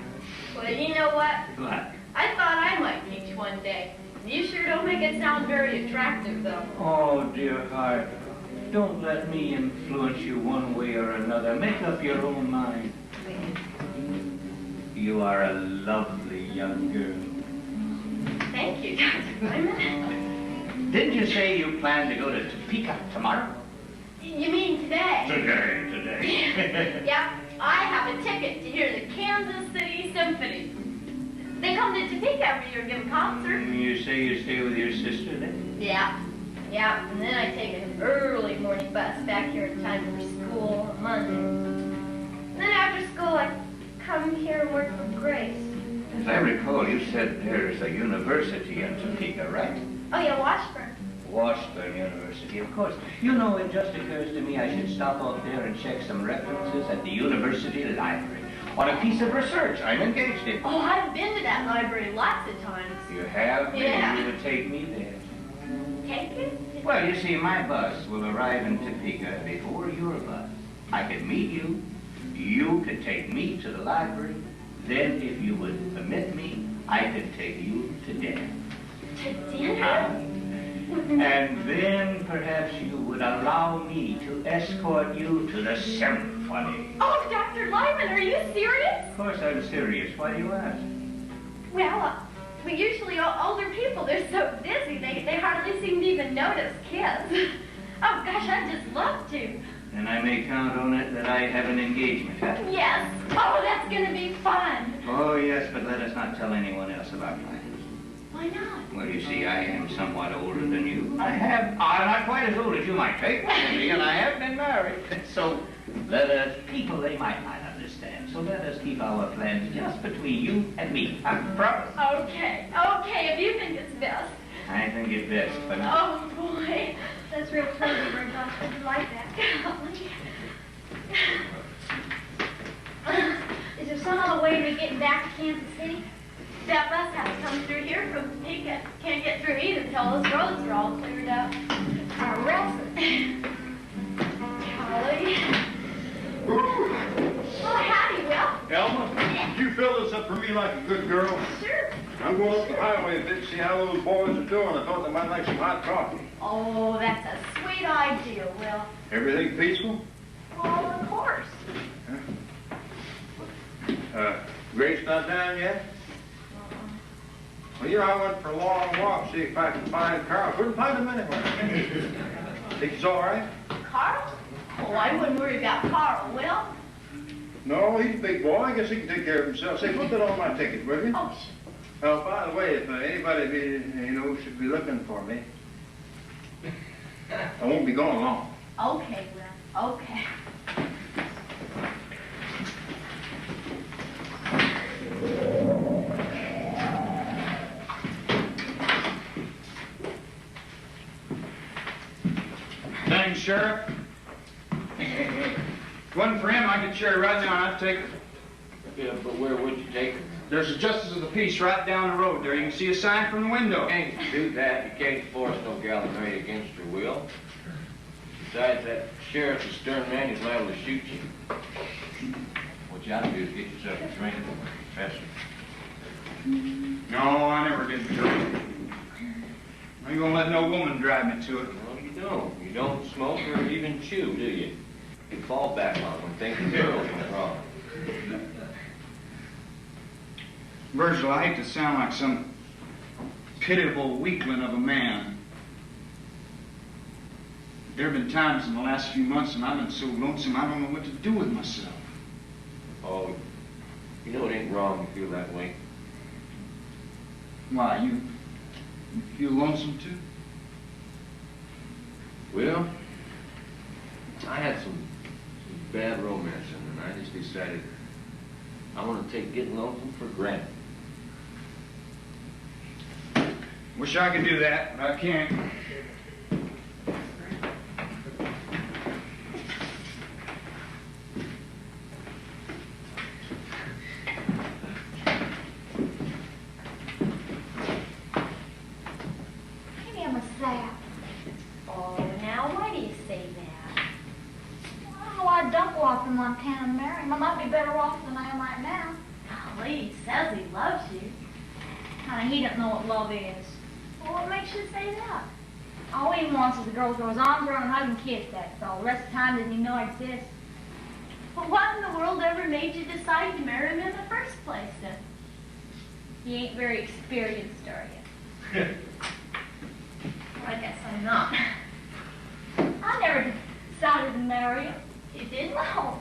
Well, you know what? What? I thought I might teach one day. You sure don't make it sound very attractive, though. Oh, dear heart. Don't let me influence you one way or another. Make up your own mind. You are a lovely young girl. Thank you, Dr. Wyman. Didn't you say you plan to go to Topeka tomorrow? You mean today? Today. Yeah, I have a ticket to hear the Kansas City Symphony. They come to Topeka every year and give a concert. You say you stay with your sister then? Yeah, and then I take an early morning bus back here in time for school on Monday. And then after school, I come here and work for Grace. As I recall, you said there's a university in Topeka, right? Oh, yeah, Washburn. Washburn University, of course. You know, it just occurs to me I should stop out there and check some references at the university library on a piece of research I'm engaged in. Oh, I've been to that library lots of times. You have? Yeah. Maybe you would take me there. Take you? Well, you see, my bus will arrive in Topeka before your bus. I could meet you. You could take me to the library. Then, if you would permit me, I could take you to dinner. To dinner? And then perhaps you would allow me to escort you to the symphony. Oh, Dr. Lyman, are you serious? Of course I'm serious. Why do you ask? Well, we usually older people, they're so busy, they hardly seem to even notice kids. Oh, gosh, I'd just love to. Then I may count on it that I have an engagement, huh? Yes. Oh, that's going to be fun. Oh, yes, but let us not tell anyone else about mine. Why not? Well, you see, I am somewhat older than you. I'm not quite as old as you might take me, and I have been married. So let us, people, they might not understand. So let us keep our plans just between you and me. I promise. Okay, if you think it's best. I think it's best for now. Oh, boy. That's real crazy, Rudolph. I do like that. Is there some other way of getting back to Kansas City? That bus has to come through here from Topeka. Can't get through either until those roads are all cleared up. Arrested. Golly. Oh, howdy, Will. Elma, you fill this up for me like a good girl? Sure. I'm going up the highway a bit to see how those boys are doing. I thought they might like some hot coffee. Oh, that's a sweet idea, Will. Everything peaceful? Oh, of course. Grace not down yet? Well, you know, I went for a long walk, see if I could find Carl. Couldn't find him anywhere. Think he's all right? Carl? Oh, I wouldn't worry about Carl, Will. No, he's a big boy. I guess he can take care of himself. Say, put that on my ticket, will you? Oh, Oh, by the way, if anybody should be looking for me, I won't be gone long. okay, Will. Okay. Thanks, Sheriff. If it wasn't for him, I could carry right now and I'd take her. Yeah, but where would you take her? There's a justice of the peace right down the road there. You can see a sign from the window. You can't do that. You can't force no gal to marry against her will. Besides, that sheriff's a stern man. He's liable to shoot you. What you ought to do is get yourself a drink from a professor. No, I never did drink. I ain't gonna let no woman drive me to it. No, you don't. You don't smoke or even chew, do you? You fall back on when things are going wrong. Virgil, I hate to sound like some pitiable weakling of a man. There have been times in the last few months when I've been so lonesome I don't know what to do with myself. Oh, you know it ain't wrong to feel that way. Why, you feel lonesome too? Well, I had some bad romance and I just decided I want to take getting lonesome for granted. Wish I could do that, but I can't. Maybe I'm a sap. Oh, now, why do you say that? I don't know why I don't go off to Montana and marry him. I might be better off than I am right now. Golly, he says he loves you. He don't know what love is. Well, what makes you say that? All he wants is a girl to throw his arms around and hug and kiss, that's all. The rest of the time doesn't even know I exist. Well, what in the world ever made you decide to marry him in the first place, then? You ain't very experienced, are you? I guess I'm not. I never decided to marry him. You didn't? No.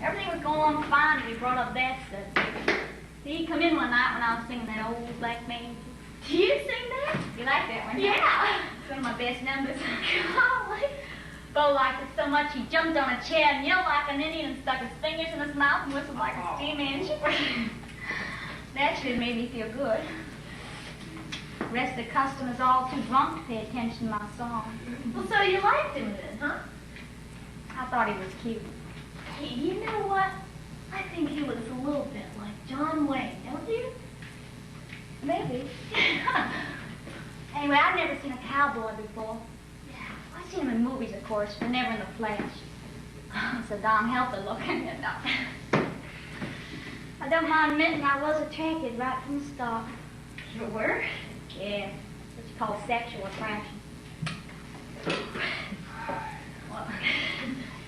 Everything was going on fine till he brought up that stuff. See, he come in one night when I was singing that old black man. Do you sing that? You like that one? Yeah. It's one of my best numbers. Golly. Bo liked it so much he jumped on a chair and yelled like an Indian and stuck his fingers in his mouth and whistled like a steam engine. That should have made me feel good. The rest of the customers all too drunk to pay attention to my song. Well, so you liked him then, huh? I thought he was cute. Hey, you know what? I think he looks a little bit like John Wayne, don't you? Maybe. Anyway, I've never seen a cowboy before. Yeah, I've seen him in movies, of course, but never in the flesh. It's a darn healthy looking, you know. I don't mind admitting I was attracted right from the start. You were? Yeah, it's called sexual attraction. Well,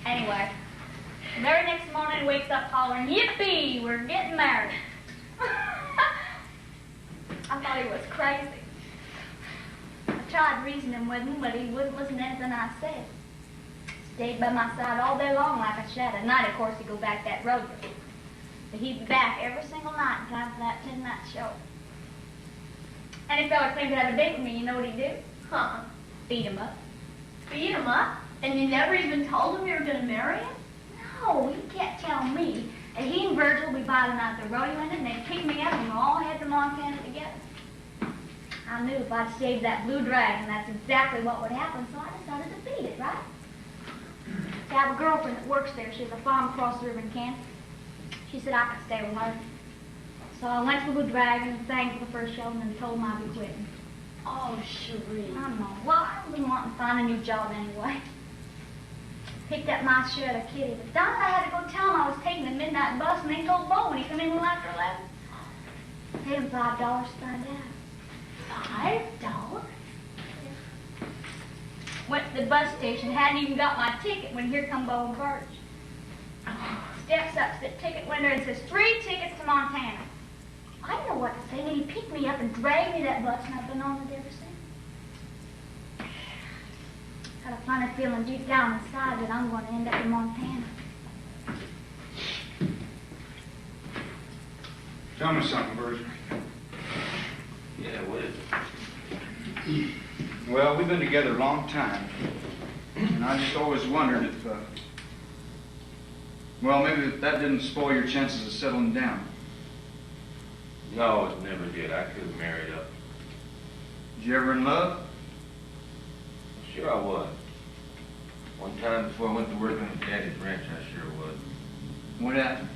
anyway, the very next morning he wakes up hollering, "Yippee, we're getting married." I thought he was crazy. I tried reasoning with him, but he wouldn't listen to anything I said. Stayed by my side all day long like a shadow. At night, of course, he'd go back that road. But he'd be back every single night in time for that midnight show. Any fella claimed to have a date with me, you know what he'd do? Huh? Beat him up. Beat him up? And you never even told him you were going to marry him? No, he kept telling me that he and Virgil would be by the night the rodeo ended, and they'd pick me up and we'll all head to Montana together. I knew if I'd saved that blue dragon, that's exactly what would happen, so I decided to beat it, right? See, I have a girlfriend that works there. She has a farm across the river in Kansas. She said I could stay with her. So I went to the Blue Dragon and sang for the first show and then told them I'd be quitting. Oh, Cherie. I know. Well, I really wanted to find a new job anyway. Picked up my shirt of Kitty, but Don, I had to go tell him I was taking the midnight bus, and they told Bo when he come in a little after 11. Paid him $5 to find out. $5? Went to the bus station, hadn't even got my ticket when here come Bo and Birch. Steps up to the ticket window and says, 3 tickets to Montana. I didn't know what to say, and then he picked me up and dragged me to that bus, and I've been on it ever since. Got a funny feeling deep down inside that I'm going to end up in Montana. Tell me something, Virgil. Yeah, what is it? Well, we've been together a long time, and I just always wondered if, well, maybe that didn't spoil your chances of settling down. No, it never did. I could have married up. Was you ever in love? Sure I was. One time before I went to work on Daddy's ranch, I sure was. What happened?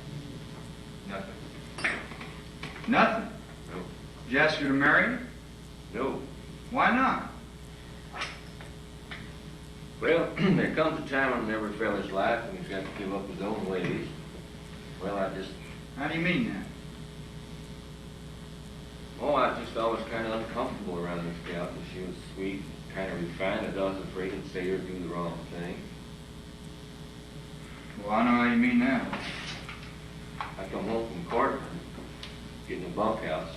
Nothing. Nothing? No. Did you ask her to marry you? No. Why not? Well, there comes a time in every fella's life when he's got to give up his own ways. Well, How do you mean that? Oh, I just always kind of uncomfortable around this gal, because she was sweet, kind of refined, and I was afraid to say or do the wrong thing. Well, I know how you mean that. I come home from court, get in the bunkhouse,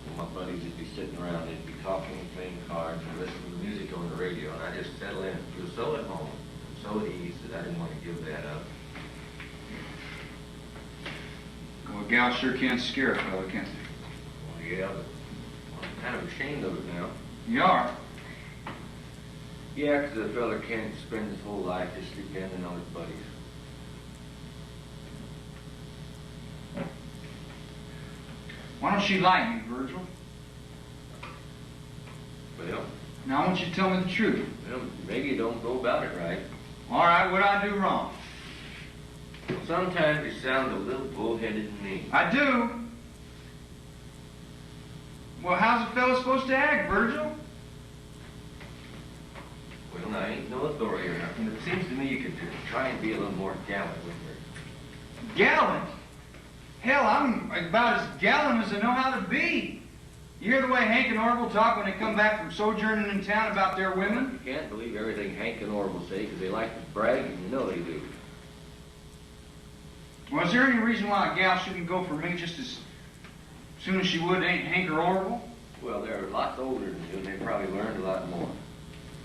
and my buddies would be sitting around, they'd be talking, playing cards, and listening to music on the radio, and I just settle in and feel so at home, so at ease, that I didn't want to give that up. Well, a gal sure can scare a fella, can't they? Well, yeah, but I'm kind of ashamed of it now. You are? Yeah, because a fella can't spend his whole life just depending on his buddies. Why don't she like me, Virgil? Well, Now, I want you to tell me the truth. well, maybe you don't go about it right. All right, what'd I do wrong? Sometimes you sound a little bullheaded to me. I do. Well, how's a fella supposed to act, Virgil? Well, I ain't no authority or nothing. It seems to me you could try and be a little more gallant with her. Gallant? Hell, I'm about as gallant as I know how to be. You hear the way Hank and Orville talk when they come back from sojourning in town about their women? You can't believe everything Hank and Orville say because they like to brag, and you know they do. Well, is there any reason why a gal shouldn't go for me just as soon as she would Hank or Orville? Well, they're lots older than you, and they probably learned a lot more.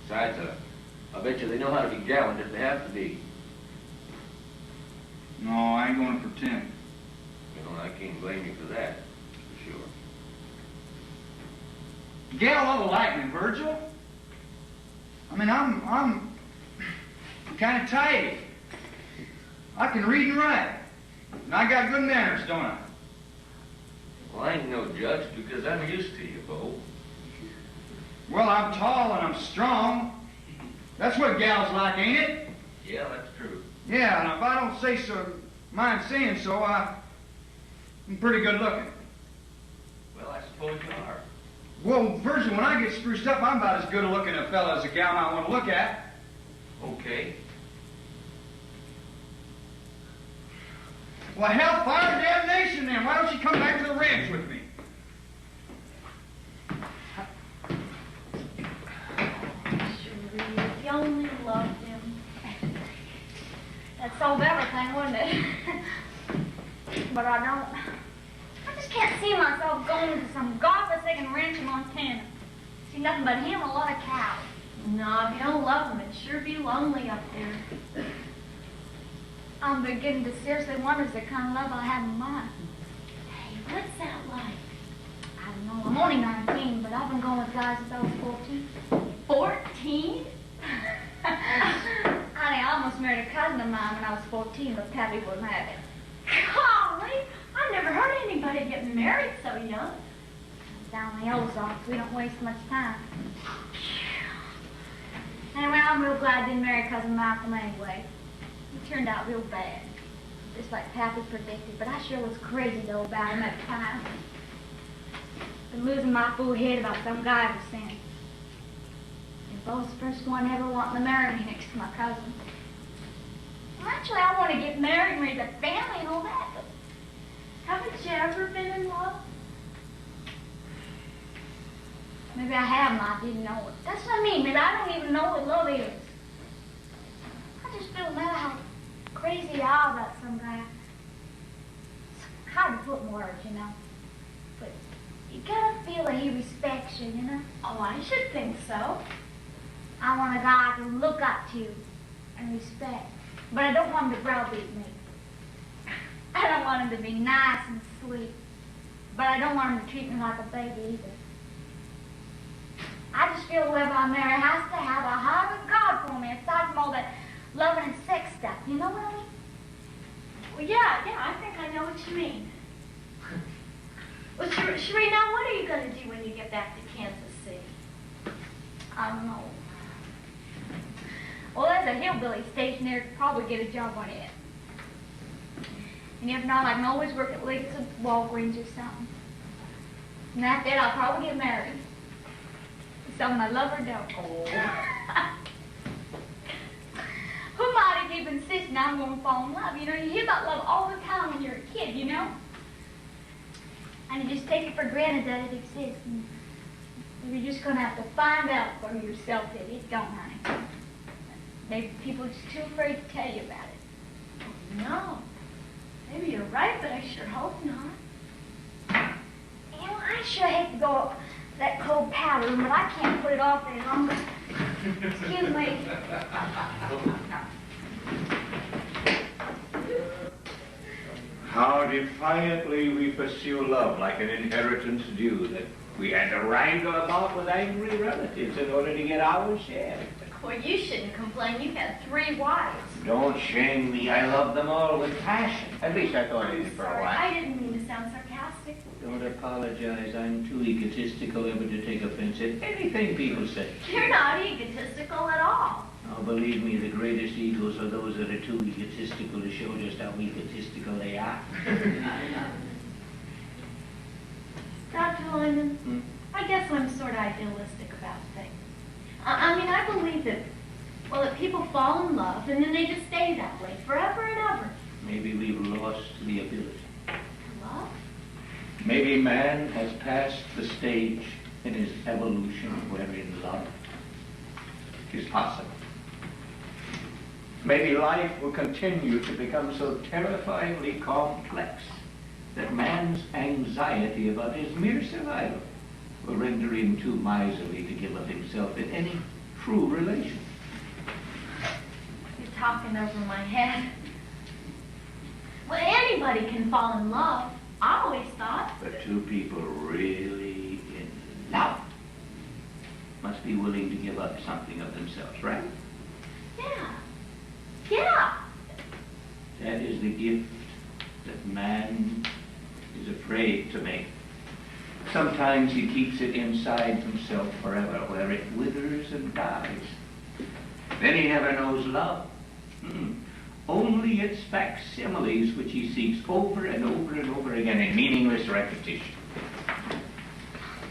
Besides, I bet you they know how to be gallant if they have to be. No, I ain't going to pretend. You know, I can't blame you for that, for sure. Gal ought to like me, Virgil. I mean, I'm kind of tidy. I can read and write. And I got good manners, don't I? Well, I ain't no judge because I'm used to you, Bo. Well, I'm tall and I'm strong. That's what gals like, ain't it? Yeah, that's true. Yeah, and if I don't say so, mind saying so, I'm pretty good looking. Well, I suppose you are. Well, Virgil, when I get spruced up, I'm about as good a looking a fella as a gal might want to look at. Okay. Well, hellfire damnation then. Why don't you come back to the ranch with me? Cherie, if you only loved him. That solved everything, wouldn't it? But I don't. I just can't see myself going to some godforsaken ranch in Montana. See nothing but him and a lot of cows. No, if you don't love him, it'd sure be lonely up there. I'm beginning to seriously wonder if the kind of love I have in mind. Hey, what's that like? I don't know. I'm only 19, but I've been going with guys since I was 14. 14? Honey, I almost married a cousin of mine when I was 14, but Pappy wouldn't have it. Golly, I've never heard anybody get married so young. Down in the Ozarks, we don't waste much time. Anyway, I'm real glad I didn't marry Cousin Malcolm anyway. He turned out real bad, just like Pappy predicted, but I sure was crazy, though, about him at the time. Been losing my fool head about some guy ever since. And Bo's the first one ever wanting to marry me next to my cousin. Well, actually, I want to get married and raise a family and all that, but Haven't you ever been in love? maybe I have and I didn't know it. That's what I mean. Maybe I don't even know what love is. I just feel no matter how crazy I are about some guy. It's hard to put in words, you know. But you gotta feel that he respects you, you know. Oh, I should think so. I want a guy I can look up to and respect. But I don't want him to browbeat me. I don't want him to be nice and sweet. But I don't want him to treat me like a baby either. I just feel whoever I marry has to have a heart of God for me, aside from all that loving and sex stuff. You know what I mean? Well, yeah, I think I know what you mean. Well, Cherie, now what are you going to do when you get back to Kansas City? I don't know. Well, there's a hillbilly station there, probably get a job on it. And if not, I can always work at Lakes or Walgreens or something. And after that, I'll probably get married. Someone I love or don't. Oh. Who might have keep insisting I'm going to fall in love? You know, you hear about love all the time when you're a kid, you know? And you just take it for granted that it exists. And you're just going to have to find out for yourself that it don't, honey. Maybe people are just too afraid to tell you about it. No. Maybe you're right, but I sure hope not. You know, I sure hate to go up that cold powder room, but I can't put it off any longer. Excuse me. How defiantly we pursue love like an inheritance due, that we had to wrangle about with angry relatives in order to get our share. Well, you shouldn't complain. You've had 3 wives. Don't shame me. I love them all with passion. At least I thought I I'm did for a sorry. while. I didn't mean to sound sarcastic. Don't apologize. I'm too egotistical ever to take offense at anything people say. You're not egotistical at all. Oh, believe me, the greatest egos are those that are too egotistical to show just how egotistical they are. Dr. Lyman, I guess I'm sort of idealistic about things. I mean, I believe that people fall in love and then they just stay that way forever and ever. Maybe we've lost the ability. Love? Maybe man has passed the stage in his evolution wherein love is possible. Maybe life will continue to become so terrifyingly complex that man's anxiety about his mere survival will render him too miserly to give up himself in any true relation. You're talking over my head. Well, anybody can fall in love. I always thought. But two people really in love must be willing to give up something of themselves, right? Yeah. Yeah. That is the gift that man is afraid to make. Sometimes he keeps it inside himself forever, where it withers and dies. Then he never knows love. Only its facsimiles, which he seeks over and over and over again in meaningless repetition.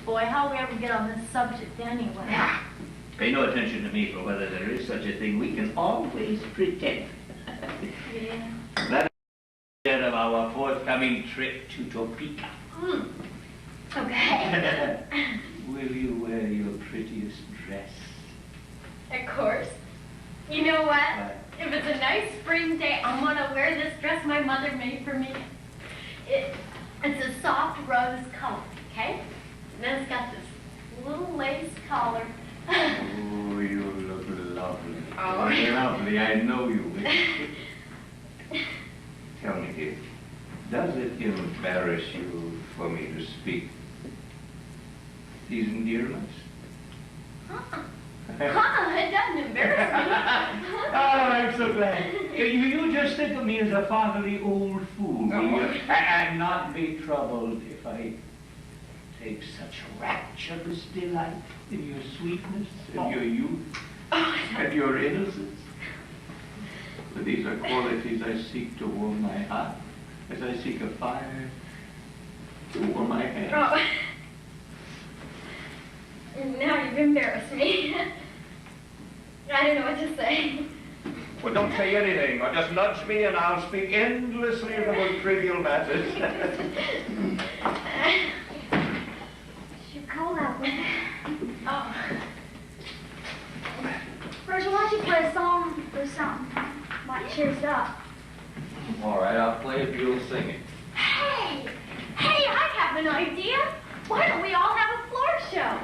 Boy, how we ever get on this subject anyway? Pay no attention to me for whether there is such a thing. We can always pretend. Yeah. That is instead of our forthcoming trip to Topeka. Okay. Will you wear your prettiest dress? Of course. You know what? If it's a nice spring day, I'm gonna wear this dress my mother made for me. It's a soft rose color, okay? And then it's got this little lace collar. Oh, you look lovely. Oh. Lovely, I know you will. Tell me, dear, does it embarrass you for me to speak these endearments? It doesn't embarrass me. Oh, I'm so glad. You just think of me as a fatherly old fool, will you? And not be troubled if I take such rapturous delight in your sweetness and your youth and your innocence. For these are qualities I seek to warm my heart as I seek a fire to warm my hands. Oh. Now you've embarrassed me. I don't know what to say. Well, don't say anything, or just nudge me and I'll speak endlessly of the most trivial matters. You're cold out there. Oh. Virgil, why don't you play a song or something? Might cheer us up. All right, I'll play if you'll sing it. Hey, I have an idea. Why don't we all have a floor show?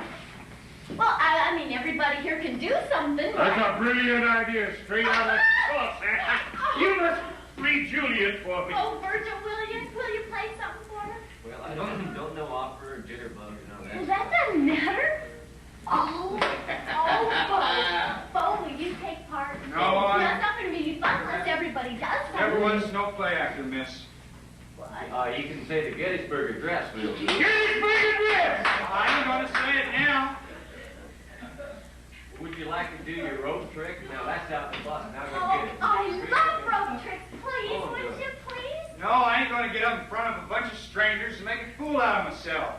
Well, I mean, everybody here can do something. That's a brilliant idea, straight out of sauce. You must read Juliet for me. Oh, Virgil, will you play something for us? Well, I don't know opera or jitterbug and all that. Well, that doesn't matter. Oh, Bo, will you take part? No, That's not going to be any fun unless everybody does something. Everyone's no play actor, miss. What? You can say the Gettysburg Address, will you? Gettysburg Address! I ain't gonna say it now. Would you like to do your rope trick? Now that's out the bus. Now go Oh, get it. I love rope tricks. Please, Oh, would good. you please? No, I ain't gonna get up in front of a bunch of strangers and make a fool out of myself.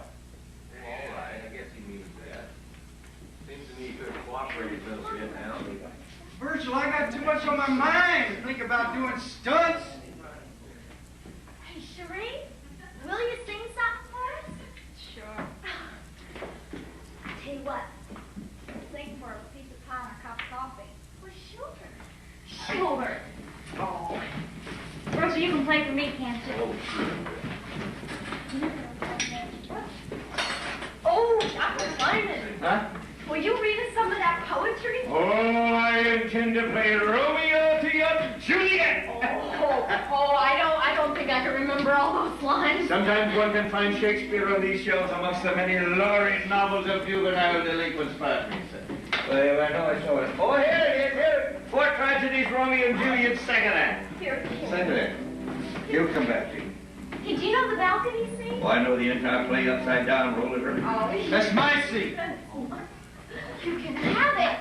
All right, I guess he means that. Seems to me you could have cooperated a little bit now. Virgil, I got too much on my mind to think about doing stunts. Hey, Cherie, will you sing something for us? Sure. I tell you what, sing for a piece of pie and a cup of coffee. Well, sure. Sure. Oh. Virgil, you can play for me, can't you? Oh, sure. Oh, Dr. Simon, Huh? will you read us some of that poetry? Oh, I intend to play Romeo to your Juliet. I don't think I can remember all those lines. Sometimes one can find Shakespeare on these shelves amongst the many lurid novels of juvenile delinquents. Pardon me, sir. Well, I know I saw it. Oh, here it is, here. 4 Tragedies, Romeo and Juliet, second act. Here. Second act. He'll come back to you. Hey, do you know the balcony scene? Oh, I know the entire play upside down, roll it over. Oh, That's my seat. You can have it.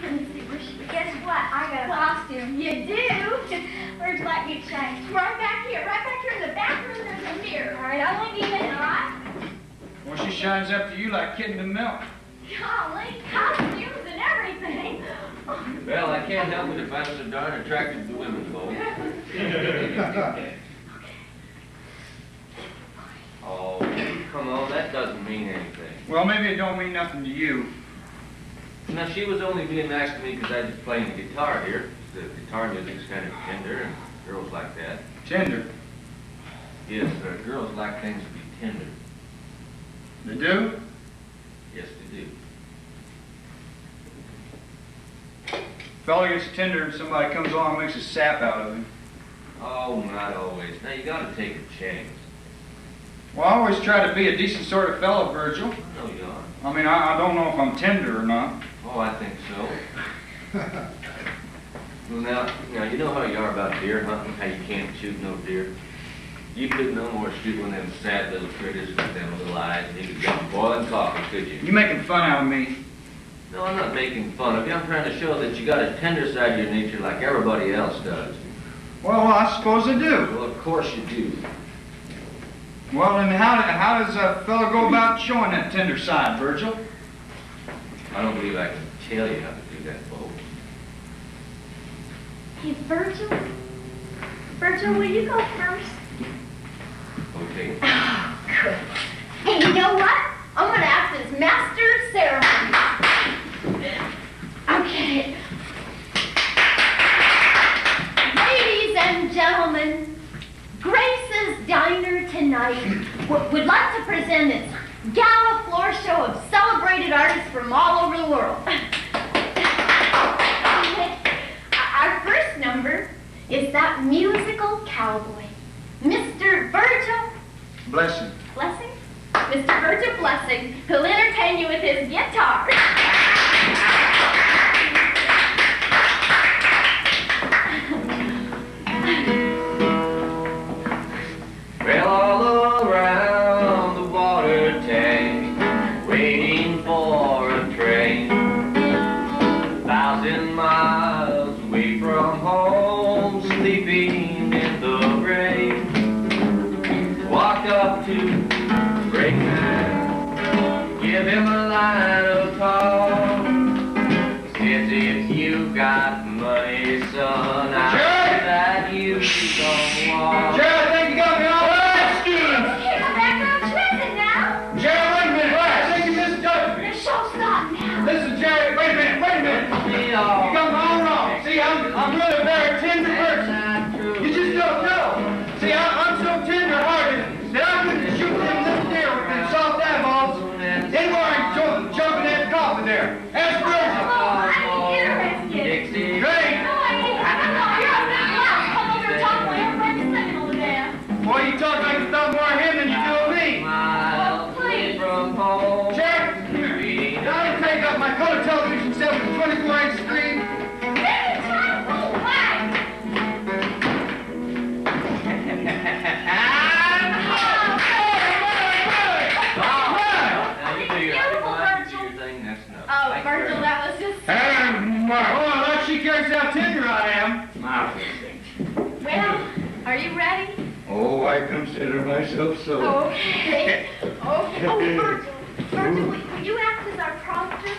Let me see where she is. Guess what? I got a costume. You do? Where'd you like me to change? Right back here in the bathroom. There's a mirror. All right, I won't give it. All right? Well, she shines up to you like kid in the milk. Golly, costumes and everything. Well, I can't help it if I'm so darn attracted to women, folks. Oh, come on, that doesn't mean anything. Well, maybe it don't mean nothing to you. Now, she was only being nice to me because I was playing the guitar here. The guitar music's kind of tender, and girls like that. Tender. Yes, sir, girls like things to be tender. They do? Yes, they do. Fella gets tender and somebody comes along and makes a sap out of him. Oh, not always. Now, you gotta take a chance. Well, I always try to be a decent sort of fellow, Virgil. I know you are. I mean, I don't know if I'm tender or not. Oh, I think so. Well, now, you know how you are about deer hunting, how you can't shoot no deer. You couldn't no more shoot one of them sad little critters with them little eyes and you could get boiling coffee, could you? You making fun out of me? No, I'm not making fun of you. I'm trying to show that you got a tender side to your nature like everybody else does. Well, I suppose I do. Well, of course you do. Well, and how does a fellow go about showing that tender side, Virgil? I don't believe I can tell you how to do that, Bo. Hey, Virgil? Virgil, will you go first? Okay. Oh, good. Hey, you know what? I'm gonna act as master of ceremony. Okay. Ladies and gentlemen, Grace's Diner tonight would like to present its gala floor show of celebrated artists from all over the world. Our first number is that musical cowboy, Mr. Virgil Blessing. Blessing? Mr. Virgil Blessing, who'll entertain you with his guitar. Well, all around the water tank, waiting for a train, 1,000 miles away from home, sleeping in the rain. Walked up to the brakeman, give him a line of talk. Says if you got money, son, I bet that you don't walk. Jerry, I think you got me all right, students. Here's the background check now. Jerry, wait a minute. I think you misjudged me. The show's starting now. Listen, Jerry, wait a minute. You got me all wrong. See, I'm really a very tender person. You just don't know. See, I'm so tender-hearted that I couldn't shoot them little deer with them soft eyeballs anywhere in jumping that coffin there. Ask Virgil. I'm interested. Great. No, I ain't. Come over and talk while everybody's singing over there. Boy, you talk like you thought more of him than you do of me. Oh, please. Jerry, here. Now I take up my color television set with a 24-inch screen. Every time, go back. Now you do your thing, that's enough. Oh, Virgil, that was just... Oh, let she cares how tender I am. Well, are you ready? Oh, I consider myself so. Okay. Okay. Oh, Virgil. Virgil, will you act as our prompter?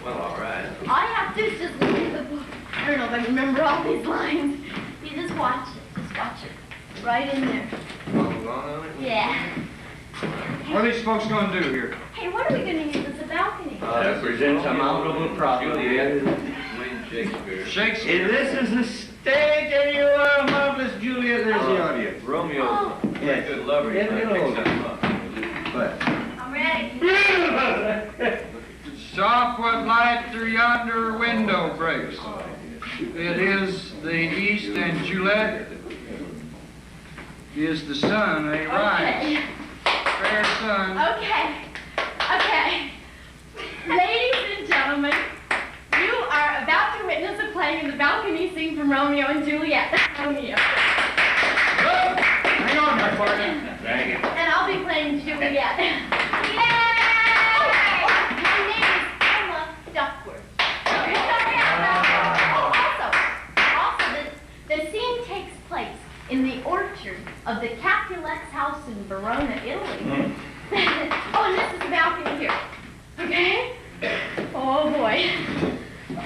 Well, all right. All I have to do is just look at the book. I don't know if I remember all these lines. You just watch it. Just watch it. Right in there. Long on it? Yeah. What are these folks going to do here? Hey, what are we going to use as a balcony? That presents a mountable problem. Juliet, William Shakespeare. Shakespeare. If this is the stage and you are a marvelous Juliet, there's the audience. Romeo, Oh. very good lover. Yeah, You you gotta know. pick something up. But I'm ready. Soft what light through yonder window breaks. It is the east, and Juliet is the sun, they rise. Okay. Fair sun. Okay. Okay. Ladies and gentlemen, you are about to witness a play in the balcony scene from Romeo and Juliet. Romeo. Hang on, my partner. dang it. And I'll be playing Juliet. Yay! My name is Emma Duckworth. Also, the scene takes place in the orchard of the Capulet's house in Verona, Italy. Oh, and this is the balcony here. Okay? Oh, boy.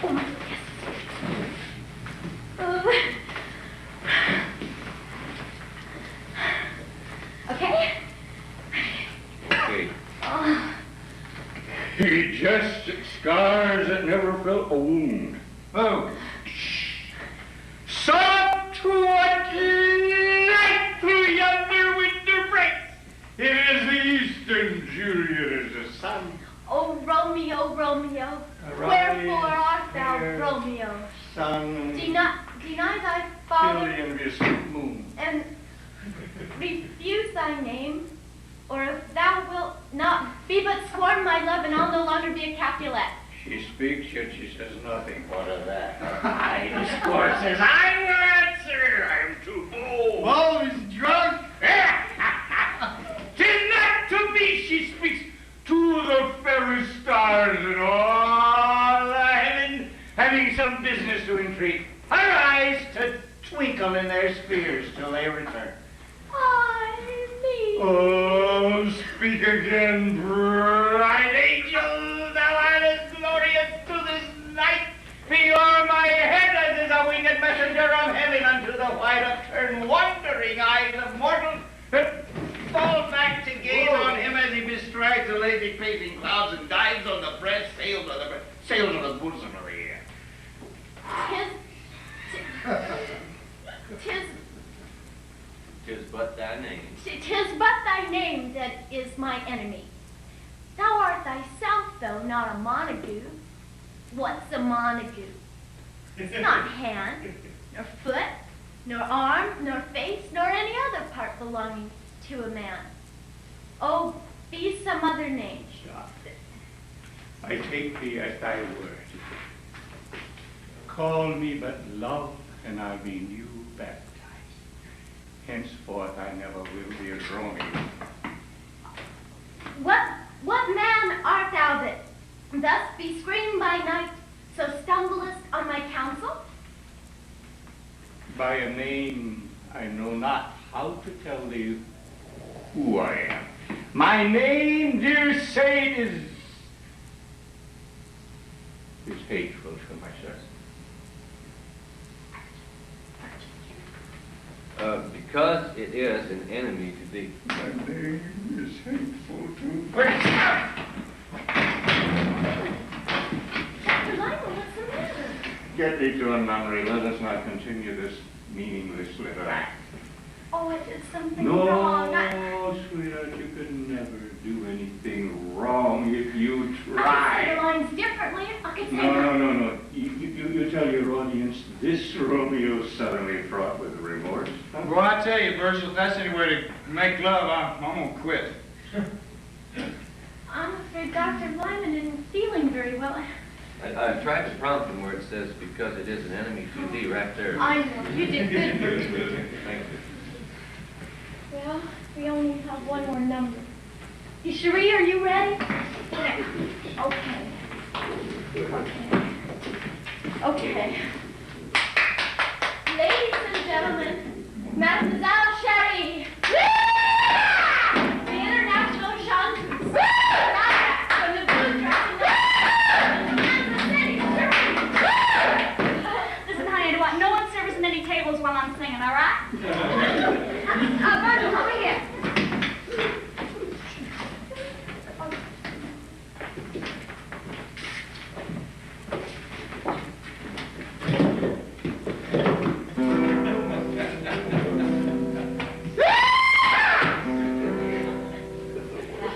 Oh, my goodness. Okay? Okay. Oh. He just scars that never felt a wound. Oh, Soft what light through yonder winter breaks. It is the eastern Juliet is the sun. Oh, Romeo, Romeo, Arise, wherefore art thou, fair Romeo? sun, Deny thy father Julian, this moon. and refuse thy name, or if thou wilt not be but scorn my love, and I'll no longer be a Capulet. She speaks, yet she says nothing. What of that? I, the sport says, I will answer. I'm too bold. oh, he's drunk. And return. I Oh, speak again, bright angel, thou art glorious to this night. Before my head as is a winged messenger of heaven unto the white upturned wandering eyes of mortals, that fall back to gaze on him as he bestrides the lazy pacing clouds and dives on the breast sails of the bosom of the air. Tis but thy name. Tis but thy name that is my enemy. Thou art thyself, though, not a Montague. What's a Montague? It's not hand, nor foot, nor arm, nor face, nor any other part belonging to a man. Oh, be some other name. I take thee at thy word. Call me but love, and I'll be new baptized. Henceforth I never will be a Romeo. What man art thou that thus be screened by night, so stumblest on my counsel? By a name I know not how to tell thee who I am. My name, dear saint, is hateful to myself. Because it is an enemy to thee. My name is hateful to Dr. Lyman, what's the matter? Get thee to a nunnery. Let us not continue this meaningless little act. Oh, I did something wrong. No, sweetheart, you could never do anything wrong if you I could say the try. lines differently. I could say No. You tell your audience this Romeo suddenly fraught with remorse. Well, I tell you, Virgil, if that's any way to make love, I'm gonna quit. I'm afraid Dr. Lyman isn't feeling very well. I tried to prompt him where it says, because it is an enemy to thee, right there. I know. You did good. Thank you. Well, we only have one more number. Cherie, are you ready? Okay. Okay. Ladies and gentlemen, Mademoiselle Cherie. The international chanteuse. From the Blue Dragon. Kansas City. Listen, honey, I don't want no one servicing any tables while I'm singing, all right? Virgil, over here.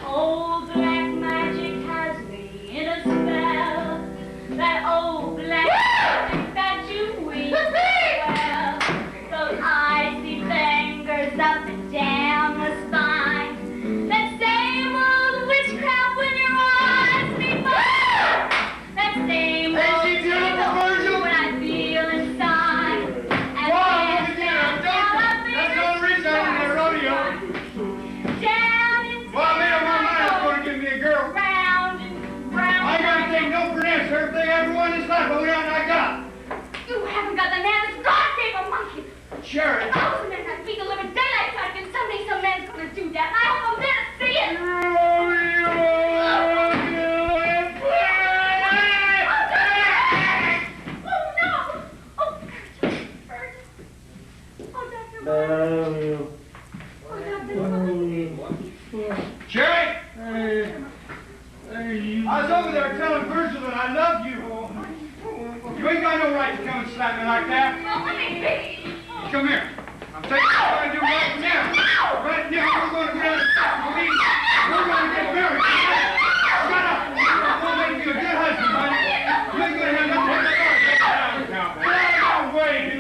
Old black magic has me in a spell. That old black magic that you weave well. Those icy fingers up and down the spine. That same old witchcraft when your eyes meet mine. That same Hey, old she doing it, Virgil? when I feel inside. And Whoa, dance look at down, that. down up That's the only reason I'm in the rodeo. down into Well, I made up my mind I'm gonna give me a girl. round and round. I ain't gonna take no for an answer. Everything I ever wanted in this life, I went out and I got. You haven't got the man that's God gave a monkey. Sure. If I was a man, I'd be delivered daylight strike, and someday some man's gonna do that, and I hope I'm there to see it. Oh, no! Oh, Bert. Oh, Dr. Bert. Oh, Dr. Bert. Sherry! I was over there telling Virgil that I love you. You ain't got no right to come and slap me like that. Well, let me be. Come here. I'm taking you to do right now. Right now, we're going to go down to the police. We're going to get married. Shut up. I'm going to make you a good husband, honey. You ain't going to have nothing to take that now. Get out of the way.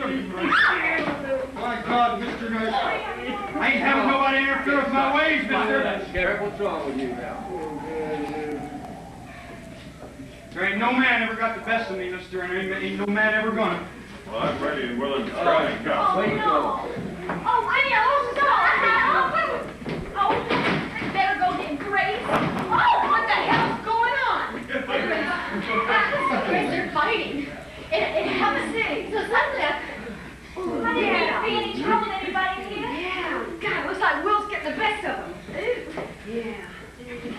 My God, Mr. Nurse. I ain't having nobody interfere with my ways, mister. Sheriff, what's wrong with you now? There ain't no man ever got the best of me, mister, and ain't no man ever gonna. Well, I'm ready and willing to try and come. Oh, no. Oh, I better go get Grace. Oh, what the hell's going on? They're fighting in Kansas City. So suddenly, Honey, are you in any trouble with anybody here?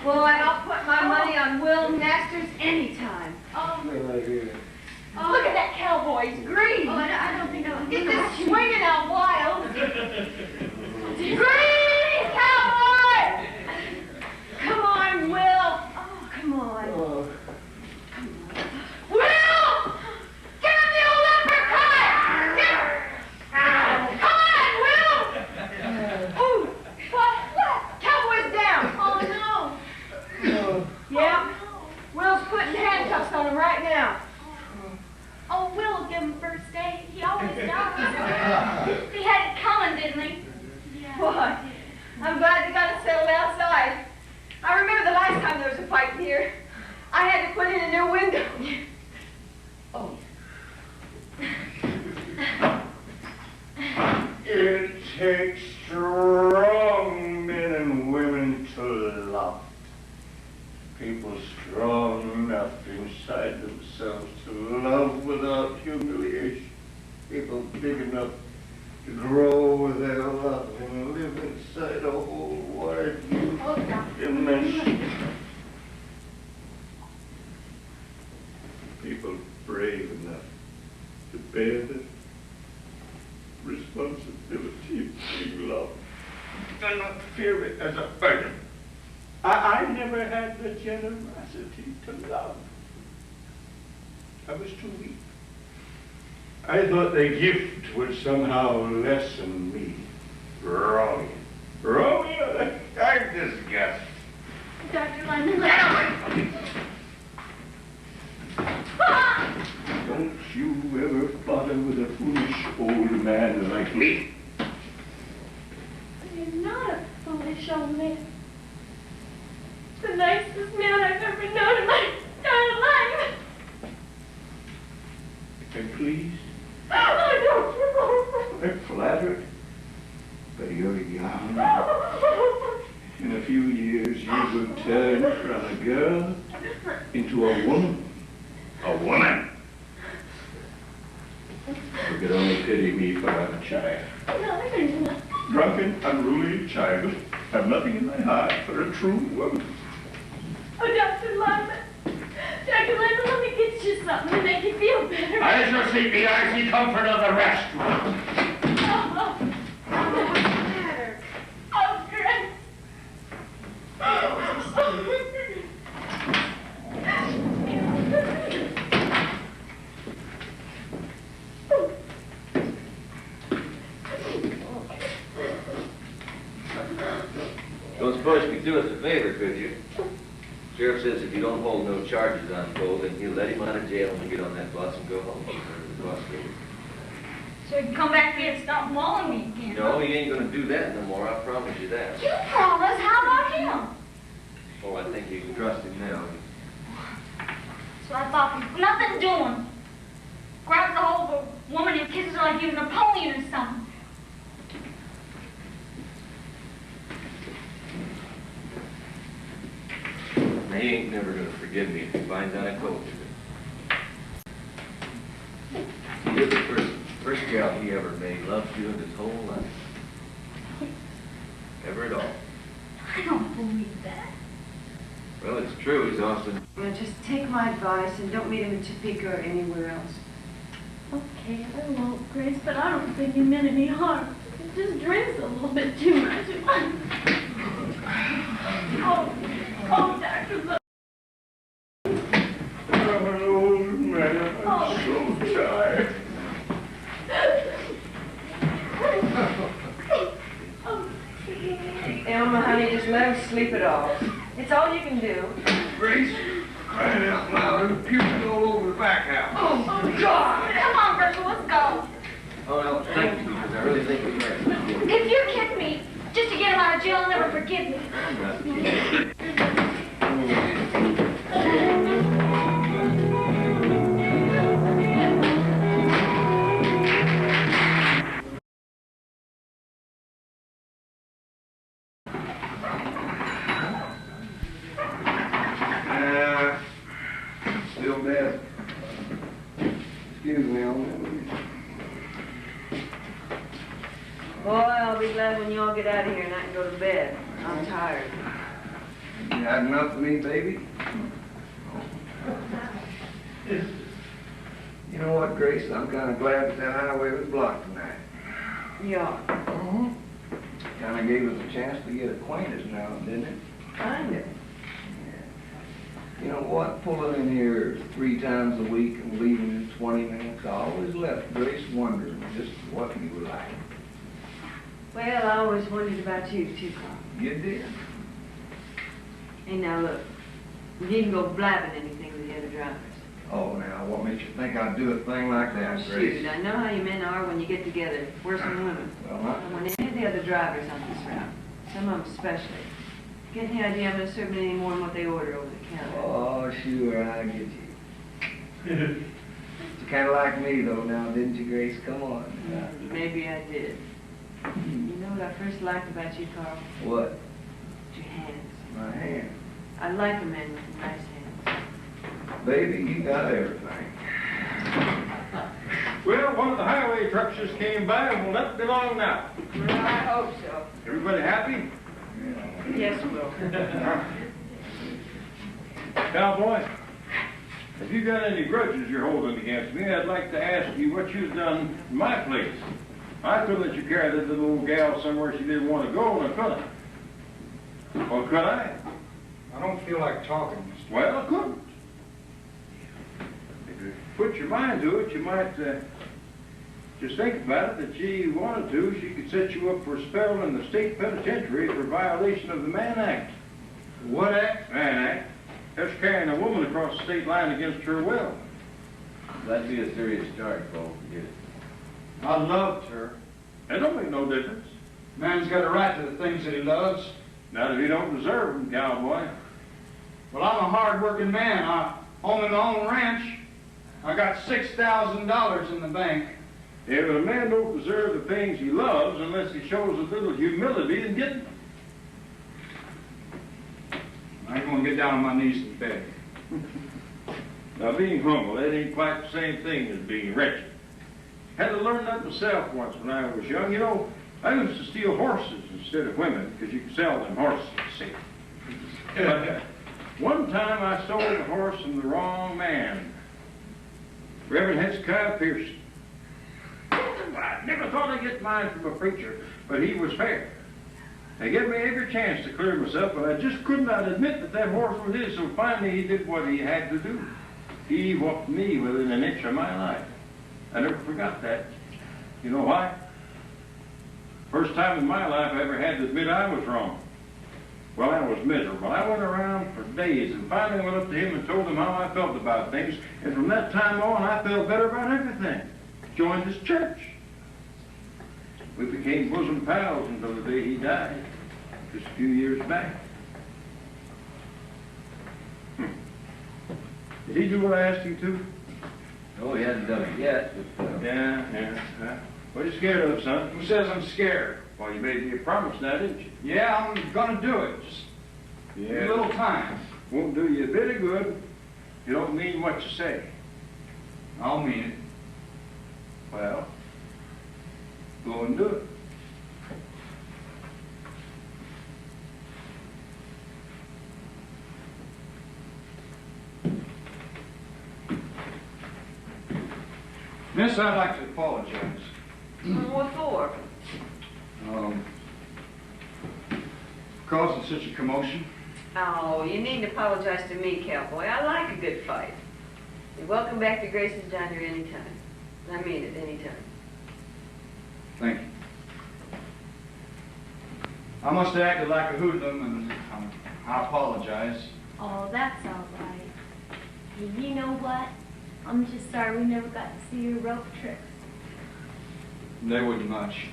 Boy, I'll put my money on Will Masters anytime. Look at that cowboy, he's green. Oh, I don't think I'll He's just swinging out wild. Green cowboy! Come on, Will. Oh, come on. Will! Give him the old uppercut! Come on, Will! Oh, what? Cowboy's down. Oh, no. Yeah? Will's putting handcuffs on him right now. Oh, Will give him first aid. He always does. He had it coming, didn't he? Boy, I'm glad they got it settled outside. I remember the last time there was a fight here. I had to put in a new window. Oh. It takes strong men and women to love. People strong enough inside themselves to love without humiliation. People big enough to grow their love and live inside a whole wide dimension. People brave enough to bear the responsibility of being loved and not fear it as a burden. I never had the generosity to love. I was too weak. I thought the gift would somehow lessen me. Wrong. Wrong? I'm disgusted. Dr. Lyman, Don't you ever bother with a foolish old man like me. you're not a foolish old man. The nicest man I've ever known in my entire life. I'm pleased. Oh, I'm flattered. But you're young. In a few years, you will turn from a girl into a woman. A woman. You could only pity me for I'm a child. Drunken, unruly child. Have nothing in my heart for a true woman. Oh, Dr. Lyman. Dr. Lyman, let me get you something to make you feel better. I shall seek the icy comfort of the restaurant. What's the matter? Oh, Grace. Don't suppose you could do us a favor, could you? Sheriff says if you don't hold no charges on Cole, then he'll let him out of jail and get on that bus and go home. So he can come back here and stop mauling me again. No, he ain't gonna do that no more, I promise you that. You promise? How about him? Oh, I think you can trust him now. So I thought, nothing doing. Grabs a hold of a woman and kisses her like he was Napoleon or something. He ain't never gonna forgive me if he finds out I told you. You're the first gal he ever made love to in his whole life. Ever at all. I don't believe that. Well, it's true, he's Austin. Well, just take my advice and don't meet him in Topeka or anywhere else. Okay, I won't, Grace, but I don't think he meant any harm. He just drinks a little bit too much. Oh, Dr. Lyman. I'm an old man. I'm so tired. Elma, honey, just let him sleep it off. It's all you can do. Grace, crying out loud, and puking all over the back house. Oh, God! Come on, Bertha, let's go. Oh, no, thank you, because I really think it's right. If you kick me, just to get him out of jail, I'll never forgive you. I'm not kidding. Still dead. Excuse me, old man. Boy, I'll be glad when you all get out of here and I can go to bed. I'm tired. You had enough of me, baby? You know what, Grace? I'm kind of glad that highway was blocked tonight. Yeah, Kind of gave us a chance to get acquainted now, didn't it? kind of. You know what? Pulling in here 3 times a week and leaving in 20 minutes, I always left Grace wondering just what you were like. Well, I always wondered about you too, Carl. You did? Hey, now look, you needn't go blabbing anything with the other drivers. Oh, now, what makes you think I'd do a thing like that, Oh, Grace? shoot, I know how you men are when you get together, worse than women. Well, And when any of the other drivers on this route, some of them especially, get the idea I'm going to serve them any more than what they order over the counter. Oh, sure, I get you. You kind of like me, though, now, didn't you, Grace? Come on. Maybe I did. You know what I first liked about you, Carl? What? Your hands. My hand. I like a man with nice hands. Baby, you got everything. Well, one of the highway trucks just came by and will not be long now. Well, I hope so. Everybody happy? Yes, Will. Cowboy, if you got any grudges you're holding against me, I'd like to ask you what you've done in my place. I couldn't let you carry that little old gal somewhere she didn't want to go, and I couldn't. Or could I? I don't feel like talking, Mr. Well, I couldn't. If you put your mind to it, you might just think about it, that she wanted to, she could set you up for a spell in the state penitentiary for violation of the Mann Act. What act? Mann Act. That's carrying a woman across the state line against her will. That'd be a serious charge, Bo. Forget it. I loved her. That don't make no difference. Man's got a right to the things that he loves. Not if you don't deserve them, cowboy. Well, I'm a hard-working man. I own my own ranch. I got $6,000 in the bank. Yeah, but a man don't deserve the things he loves unless he shows a little humility in getting them. I'm going to get down on my knees and beg. Now, being humble, that ain't quite the same thing as being wretched. Had to learn that myself once when I was young. You know, I used to steal horses instead of women because you could sell them horses, you see. But one time I sold a horse from the wrong man, Reverend Hezekiah Pearson. I never thought I'd get mine from a preacher, but he was fair. They gave me every chance to clear myself, but I just could not admit that that horse was his, so finally he did what he had to do. He whooped me within an inch of my life. I never forgot that. You know why? First time in my life I ever had to admit I was wrong. Well, I was miserable. I went around for days and finally went up to him and told him how I felt about things. And from that time on, I felt better about everything. Joined his church. We became bosom pals until the day he died, just a few years back. Did he do what I asked him to? No, he hasn't done it yet, but, Yeah. What are you scared of, son? Who says I'm scared? Well, you made me a promise now, didn't you? Yeah, I'm going to do it. Just give me a little time. Won't do you a bit of good. You don't mean what you say. I'll mean it. Well, go and do it. Miss, I'd like to apologize. What for? Causing such a commotion. Oh, you needn't apologize to me, cowboy. I like a good fight. You're welcome back to Grace's Diner anytime. I mean it, anytime. Thank you. I must have acted like a hoodlum, and I apologize. Oh, that's all right. Hey, you know what? I'm just sorry we never got to see your rope tricks. They wouldn't much.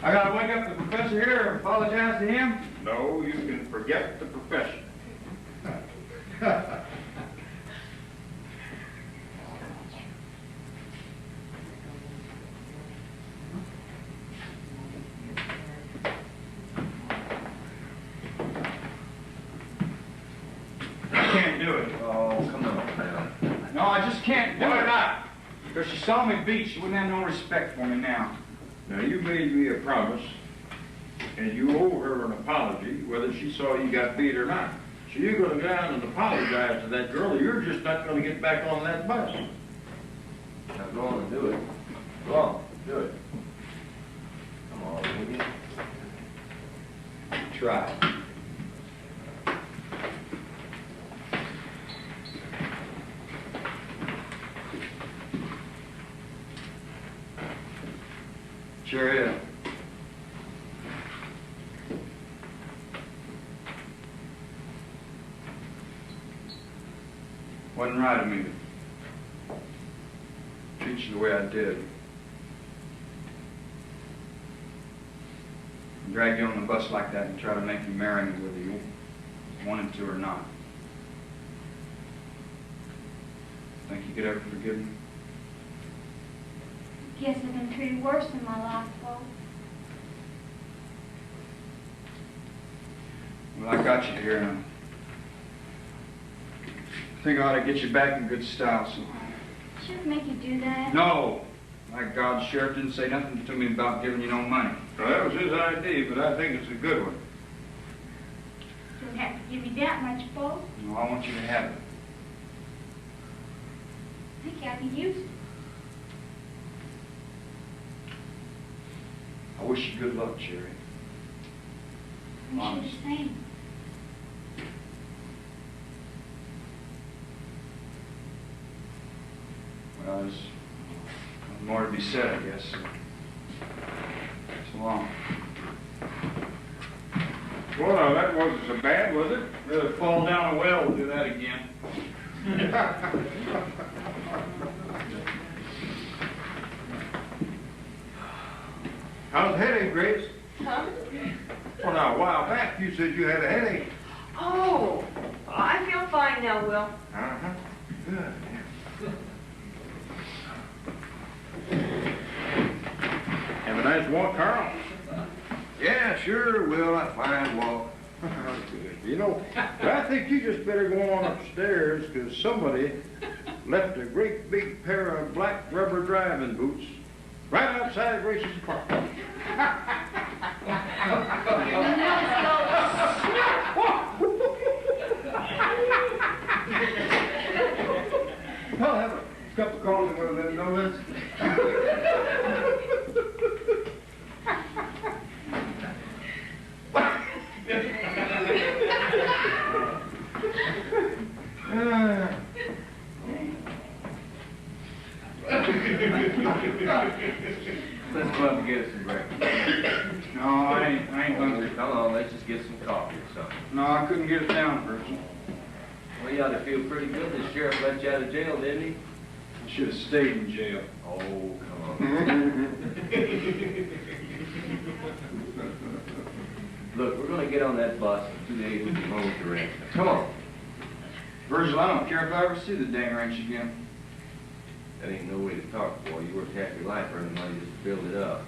I gotta wake up the professor here and apologize to him? No, you can forget the profession. I can't do it. Oh, come on now. No, I just can't do Why it. not? Because she saw me beat, she wouldn't have no respect for me now. Now, you made me a promise, and you owe her an apology, whether she saw you got beat or not. So you're going to go down and apologize to that girl, or you're just not going to get back on that bus. Now go on and do it. Go on, do it. Come on, will you? Try. Sure is. Wasn't right of me to treat you the way I did. Drag you on the bus like that and try to make you marry me whether you wanted to or not. Think you could ever forgive me? Guess I've been treated worse in my life, Bo. Well, I got you here, and I think I ought to get you back in good style, so... Shouldn't make you do that. No! My God, Sheriff didn't say nothing to me about giving you no money. Well, that was his idea, but I think it's a good one. You don't have to give me that much, Bo. No, I want you to have it. I think I could use it. I wish you good luck, Sherry. I wish you Honest. the same. Well, there's more to be said, I guess. So long. Well, now, that wasn't so bad, was it? Rather fall down a well than do that again. How's the headache, Grace? Huh? Well, now, a while back, you said you had a headache. Oh, I feel fine now, Will. Uh-huh. Good. Have a nice walk, Carl. Yeah, sure will. A fine walk. Good. You know, I think you just better go on upstairs, because somebody left a great big pair of black rubber driving boots right outside Grace's apartment. I'll have a cup of coffee with them, no less. Let's go up and get us some breakfast. No, I ain't hungry. Come on, let's just get some coffee or something. No, I couldn't get it down first. Well, you ought to feel pretty good. The sheriff let you out of jail, didn't he? I should have stayed in jail. Oh, come on. Look, we're going to get on that bus in 2 days. We'll be home with the rest. Come on. Virgil, I don't care if I ever see the dang ranch again. That ain't no way to talk, boy. You worked half your life earning money just to build it up.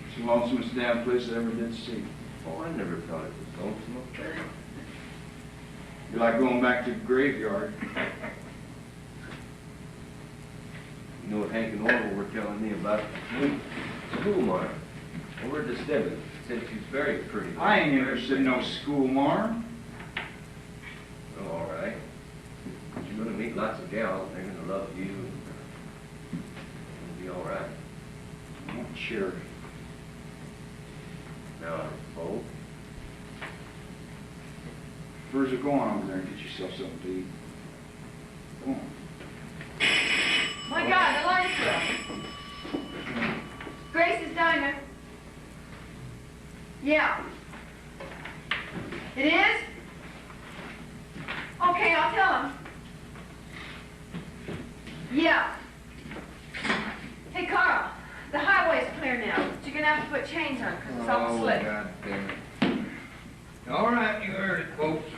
It's the lonesomest damn place I ever did see. Oh, I never thought it was lonesome up there. You like going back to the graveyard. You know what Hank and Orville were telling me about the schoolmarm over at the Stebbins. Said she's very pretty. I ain't interested in no schoolmarm. Oh, all right. But you're going to meet lots of gals, and they're going to love you. And it'll be all right. I want Sherry. Now, Bo, Virgil, go on over there and get yourself something to eat. Go on. My God, Eliza. Grace's diner. Yeah. It is? Okay, I'll tell him. Yeah. Hey, Carl, the highway's clear now, but you're gonna have to put chains on because it's all slick. God damn it. All right, you heard it, folks.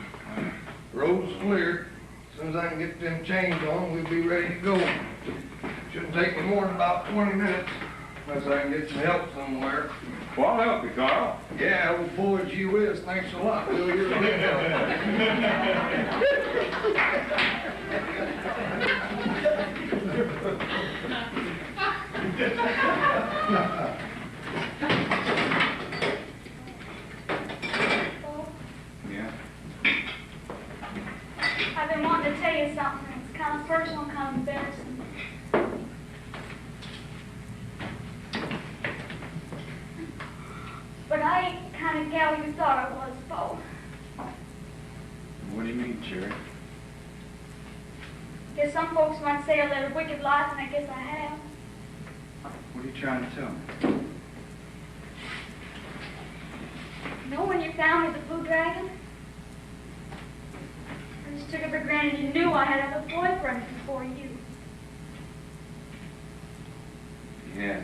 Road's clear. As soon as I can get them chains on, we'll be ready to go. Shouldn't take me more than about 20 minutes, unless I can get some help somewhere. Well, I'll help you, Carl. Yeah, old boy, gee whiz, thanks a lot. Bill, you're a big help. kind of gal you thought I was, Bo. What do you mean, Cherry? Guess some folks might say I led a wicked life, and I guess I have. What are you trying to tell me? You know when you found me the Blue Dragon? I just took it for granted you knew I had other boyfriends before you. Yeah.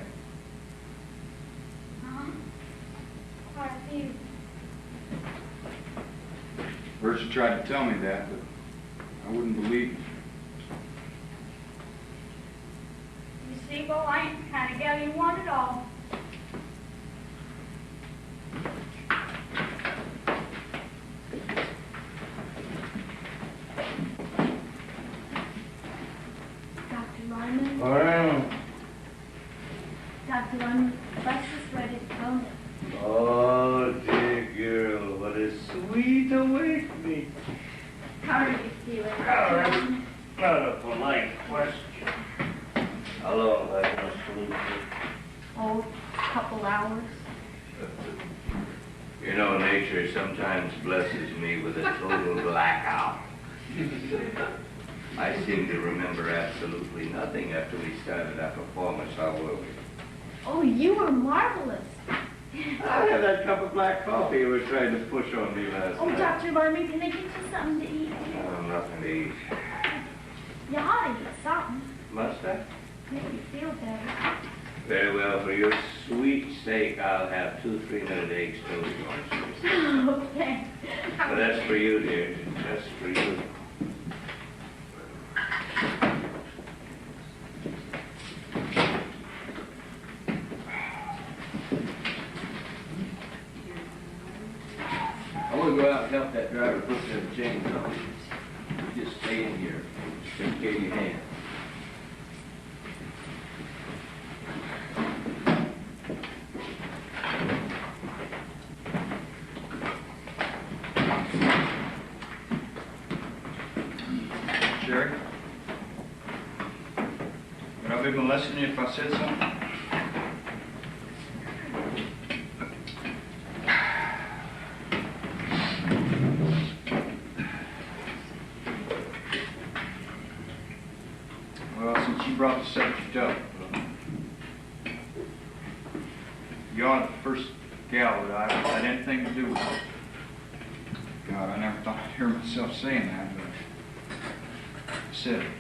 Uh-huh. Quite a few. First you tried to tell me that, but I wouldn't believe you. You see, Bo, I ain't the kind of gal you want at all. Dr. Lyman? Well, Dr. Lyman, the bus is ready to go. oh, dear girl, what a sweet awakening. How are you feeling, Oh, Dr. that's Lyman? not a polite question. How long have I been asleep? Oh, a couple hours. You know, nature sometimes blesses me with a total blackout. I seem to remember absolutely nothing after we started our performance. How were we? Oh, you were marvelous. I had that cup of black coffee you were trying to push on me last Oh, night. Dr. Lyman, can I get you something to eat? Oh, nothing to eat. You ought to eat something. Must I? Make you feel better. Very well. For your sweet sake, I'll have 2 3-minute eggs toast. Okay. But that's for you, dear. That's for you. I want to go out and help that driver put them chains on. You just stay in here. Take care of your hand. Cherry? Would I be molesting you if I said something? Well, since you brought the subject up, you're the first gal that I had anything to do with. God, I never thought I'd hear myself saying that, but I said it.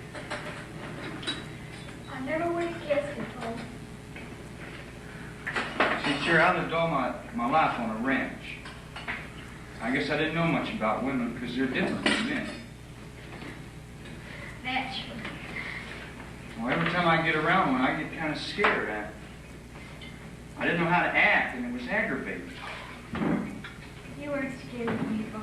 I never would have guessed it, Bo. See, Cherry, I lived all my life on a ranch. I guess I didn't know much about women because they're different than men. Naturally. Well, every time I get around one, I get kind of scared. I didn't know how to act, and it was aggravating. You weren't scared of me, Bo.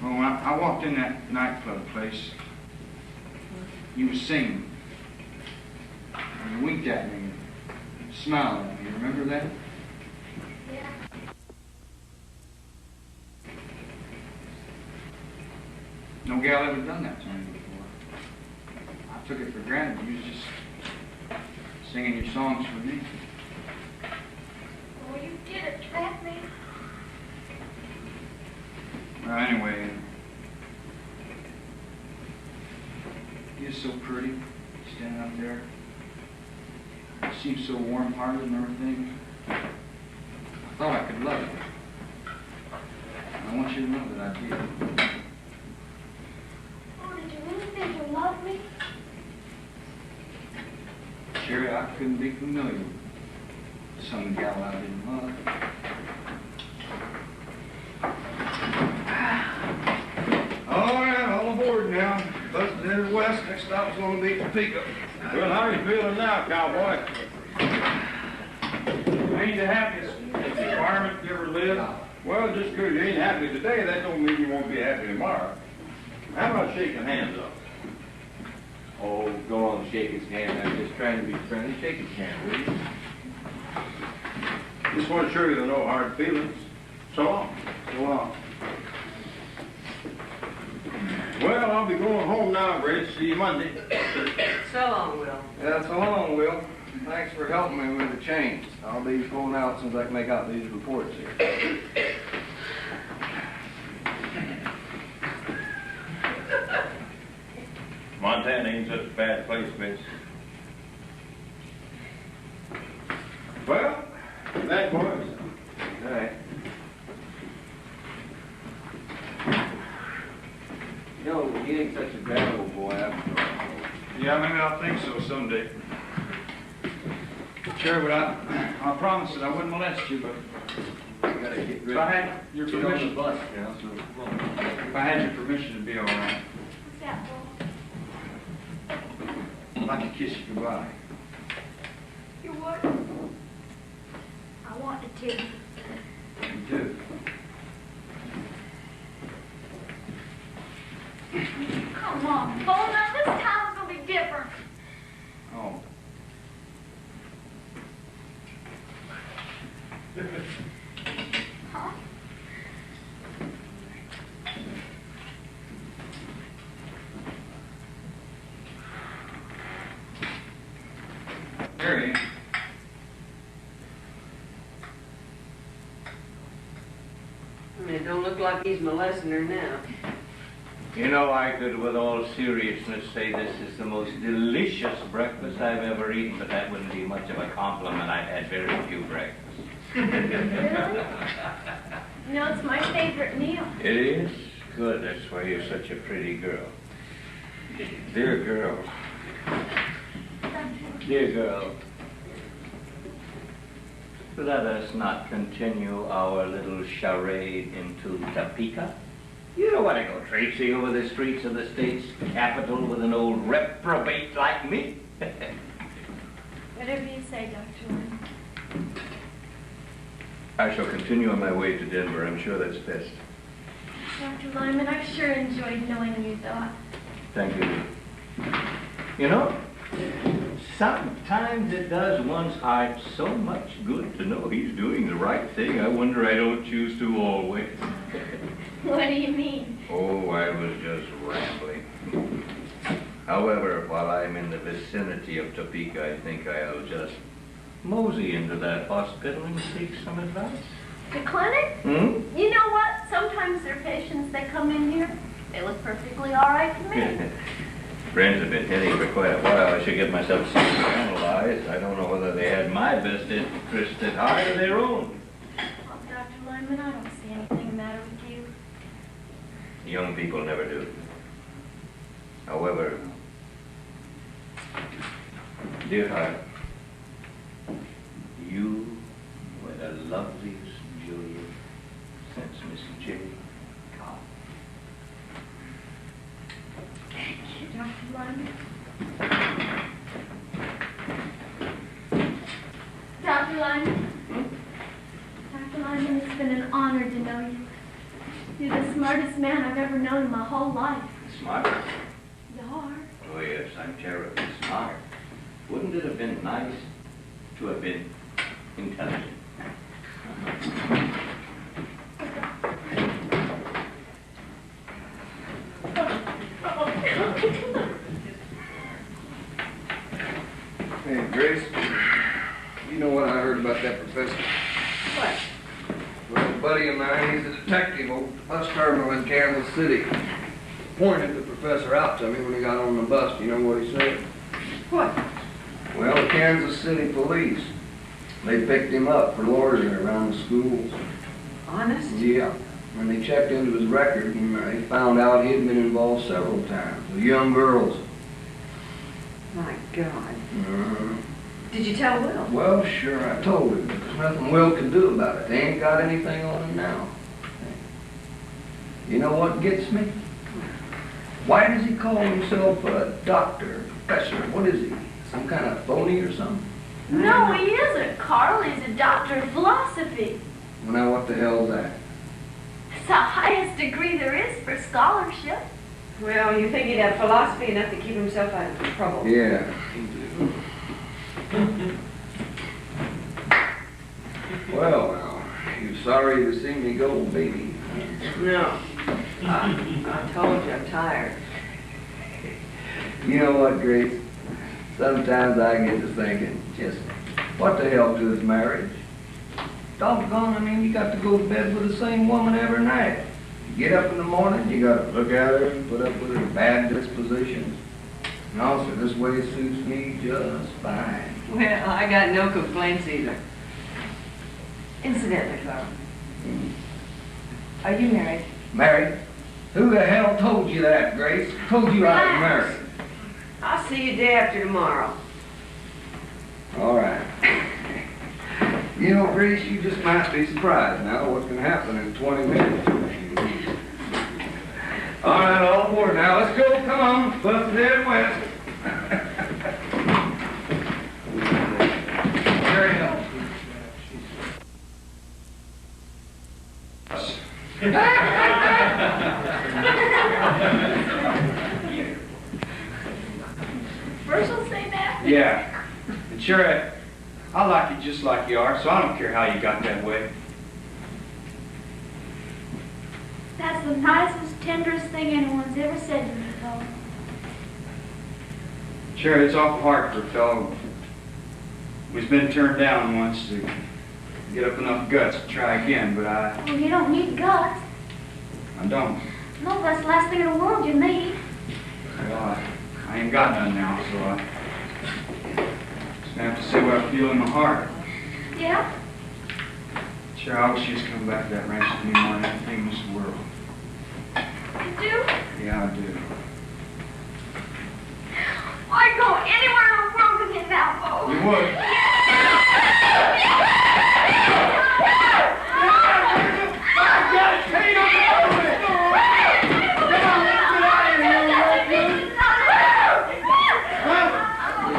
Well, when I walked in that nightclub place, you was singing. And you winked at me and smiled at me. You remember that? Yeah. No gal ever done that to me before. I took it for granted. You was just singing your songs for me. Oh, you did it, trap me. Well, anyway, you're so pretty, standing up there. You seem so warm-hearted and everything. I thought I could love you. And I want you to know that I did. Oh, did you really think you loved me? Cherry, I couldn't be familiar with some gal I didn't love. All right, all aboard now. Bus is headed west. Next stop's going to be Topeka. Well, how are you feeling now, cowboy? Ain't the happiest environment you ever lived. Well, just because you ain't happy today, that don't mean you won't be happy tomorrow. How about shaking hands up? Oh, go on, shake his hand. I'm just trying to be friendly. Shake his hand, will you? Just want to show you there are no hard feelings. So long. So long. Well, I'll be going home now, Grace. See you Monday. So long, Will. Yeah, so long, Will. Thanks for helping me with the chains. I'll be pulling out as soon as I can make out these reports here. Montana ain't such a bad place, miss. Well, that boys. All right. You know, he ain't such a bad old boy after all. Yeah, maybe I'll think so someday. Sure, but I promised that I wouldn't molest you, but You gotta get if rid I of had your Get on the permission, bus now, so come on. if I had your permission, it'd be all right. What's that, Paul? I'd like to kiss you goodbye. You what? I wanted to. You do. Come on, Bo, now this time it's gonna be different. Oh. Huh? Here he is. It don't look like he's molesting her now. You know, I could with all seriousness say this is the most delicious breakfast I've ever eaten, but that wouldn't be much of a compliment. I've had very few breakfasts. Really? You know, it's my favorite meal. It is? Good, that's why you're such a pretty girl. Dear girl. Dear girl. Let us not continue our little charade into Topeka. You don't want to go traipsing over the streets of the state's capital with an old reprobate like me. Whatever you say, Dr. Lynn. I shall continue on my way to Denver. I'm sure that's best. Dr. Lyman, I've sure enjoyed knowing you, Doc. Thank you. You know, sometimes it does one's heart so much good to know he's doing the right thing. I wonder I don't choose to always. What do you mean? Oh, I was just rambling. However, while I'm in the vicinity of Topeka, I think I'll just mosey into that hospital and seek some advice. The clinic? Hmm? You know what? Sometimes there are patients that come in here. They look perfectly all right to me. Friends have been hinting for quite a while I should get myself analyzed. I don't know whether they had my best interest at heart or their own. Well, Dr. Lyman, I don't see anything the matter with you. Young people never do. However, dear heart, you were the loveliest Juliet since Miss J. Cobb. Thank you, Dr. Lyman. Dr. Lyman. Dr. Lyman, it's been an honor to know you. You're the smartest man I've ever known in my whole life. Smart? You are. Oh yes, I'm terribly smart. Wouldn't it have been nice to have been intelligent? Hey, Grace, you know what I heard about that professor? What? Well, a buddy of mine, he's a detective over at the bus terminal in Kansas City. Pointed the professor out to me when he got on the bus. Do you know what he said? What? Well, the Kansas City police, they picked him up for loitering around the schools. Honest? Yeah. When they checked into his record, and they found out he'd been involved several times with young girls. My God. Uh, Did you tell Will? well, sure, I told him. But there's nothing Will can do about it. They ain't got anything on him now. You know what gets me? Why does he call himself a doctor, professor? What is he? Some kind of phony or something? No, he isn't, Carl. He's a doctor of philosophy. Well, now what the hell's that? It's the highest degree there is for scholarship. Well, you think he'd have philosophy enough to keep himself out of trouble? Yeah. Well, now, you sorry to see me go, baby? No. I told you I'm tired. You know what, Grace? Sometimes I get to thinking, just what the hell to is marriage? Doggone, I mean, you got to go to bed with the same woman every night. You get up in the morning, you got to look at her and put up with her bad dispositions. And also, this way suits me just fine. Well, I got no complaints either. Incidentally, Carl, are you married? Married? Who the hell told you that, Grace? Told you I was married? I'll see you day after tomorrow. All right. You know, Grace, you just might be surprised now what can happen in 20 minutes. All right, all aboard now. Let's go. Come on. Bust it head west. Very helpful. Virgil say that? Yeah. And sure, I like you just like you are, so I don't care how you got that way. That's the nicest, tenderest thing anyone's ever said to me, Paul. Sure, it's awful hard for a fellow who's been turned down once to get up enough guts to try again, but Well, you don't need guts. I don't. No, that's the last thing in the world you need. Well, I ain't got none now, so I just have to say what I feel in my heart. Yeah? Sure, I wish you just come back to that ranch with me more than anything in this world. You do? Yeah, I do. I'd go anywhere in the world with you now, Paul. You would?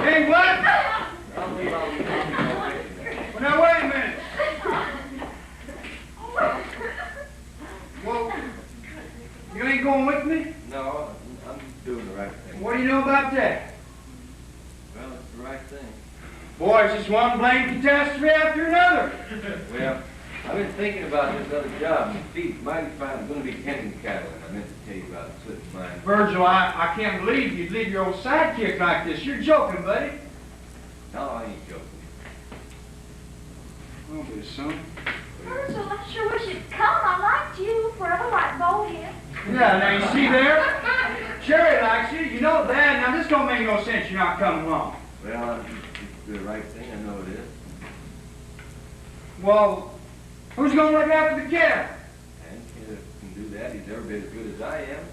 Hey, what? Well, now, wait a minute. Well, you ain't going with me? No, I'm doing the right thing. What do you know about that? Well, it's the right thing. Boy, it's just one blamed catastrophe after another. Well, I've been thinking about this other job, and Steve's mighty fine. I'm going to be tending cattle, and I meant to tell you about the slip of mine. Virgil, I can't believe you'd leave your old sidekick like this. You're joking, buddy. No, I ain't joking. Oh, but son. Virgil, I sure wish you'd come. I liked you forever like bald head. Yeah, now you see there? Sherry likes you. You know that. Now this don't make no sense. You're not coming along. Well, it's the right thing. I know it is. Well, who's going to look after the cattle? And Kenneth can do that. He's every bit as good as I am.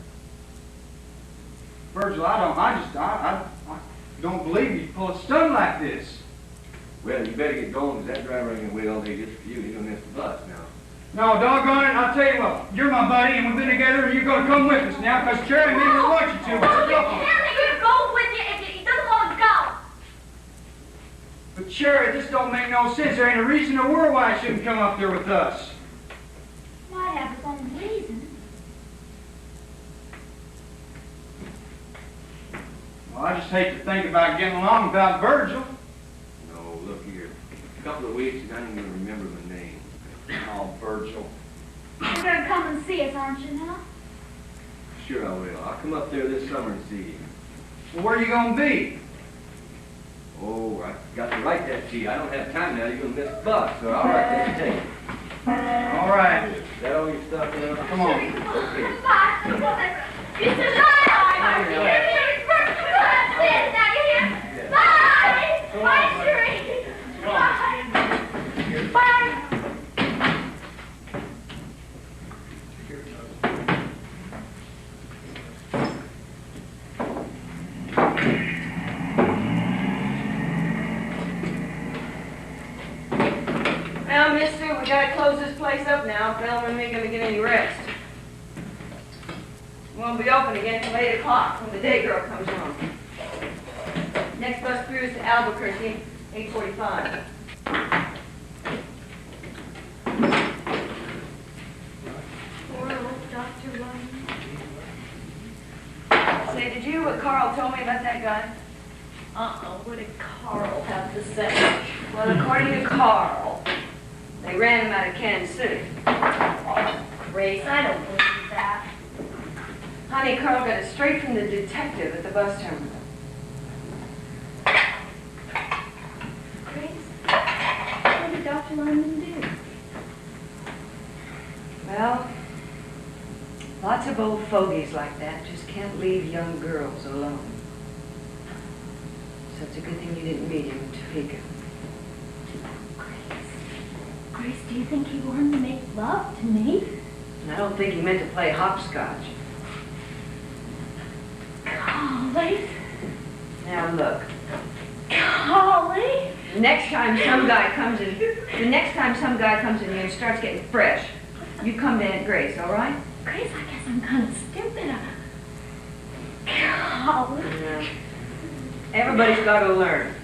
Virgil, I don't believe you'd pull a stunt like this. Well, you better get going, because that driver ain't going to wait all day just for you. He's going to miss the bus now. No, doggone it, I'll tell you what. You're my buddy, and we've been together, and you're going to come with us now, because Cherry made me want you to. No, you can't let him go with you if he doesn't want to go. But Cherry, this don't make no sense. There ain't a reason in the world why I shouldn't come up there with us. Might have his own reason. Well, I just hate to think about getting along without Virgil. No, look here. A couple of weeks, and I ain't going to remember my name. Oh, Virgil. You're going to come and see us, aren't you, now? Sure I will. I'll come up there this summer and see you. Well, where are you going to be? Oh, I got to write that to you. I don't have time now. You're going to miss the bus, so I'll write that to you. All right. Is that all your stuff, now? Come on. Okay. Bye. You said bye. Bye. Bye, Sherry. Bye. Bye. Well, mister, we gotta close this place up now. Bellman ain't gonna get any rest. We won't be open again till 8 o'clock when the day girl comes home. Next bus through is to Albuquerque, 8:45. Poor old Dr. Ryan. Say, did you hear what Carl told me about that guy? What did Carl have to say? Well, according to Carl, they ran him out of Kansas City. Grace, I don't believe that. Honey, Carl got it straight from the detective at the bus terminal. have to learn them to do? Well, lots of old fogies like that just can't leave young girls alone. So it's a good thing you didn't meet him in Topeka. Grace, do you think he wanted to make love to me? And I don't think he meant to play hopscotch. Golly. Now look, Golly. the next time some guy comes in here and starts getting fresh, you come to Aunt Grace, all right? Grace, I guess I'm kind of stupid. Golly. Yeah. Everybody's got to learn.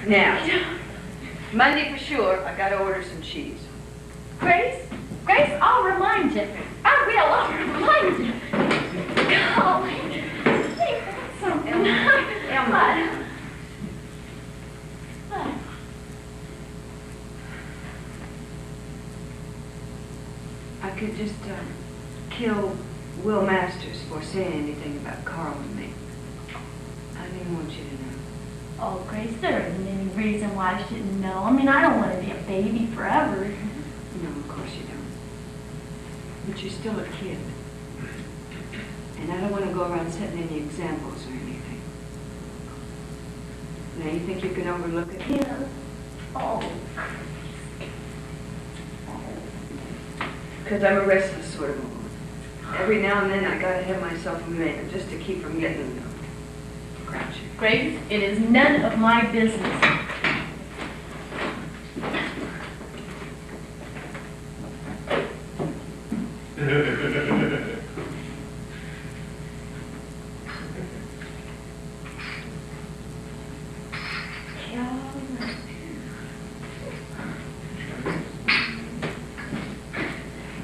Now, Monday for sure, I got to order some cheese. Grace, I'll remind you. I'll remind you. Golly. Hey, that's something. What? I could just kill Will Masters for saying anything about Carl and me. I didn't want you to know. Oh, Grace, there isn't any reason why I shouldn't know. I mean, I don't want to be a baby forever. No, of course you don't. But you're still a kid. And I don't want to go around setting any examples or anything. Now, you think you can overlook it? Yeah. Oh. Because I'm a restless sort of woman. Every now and then I gotta have myself a man just to keep from getting grouchy. Grace, it is none of my business.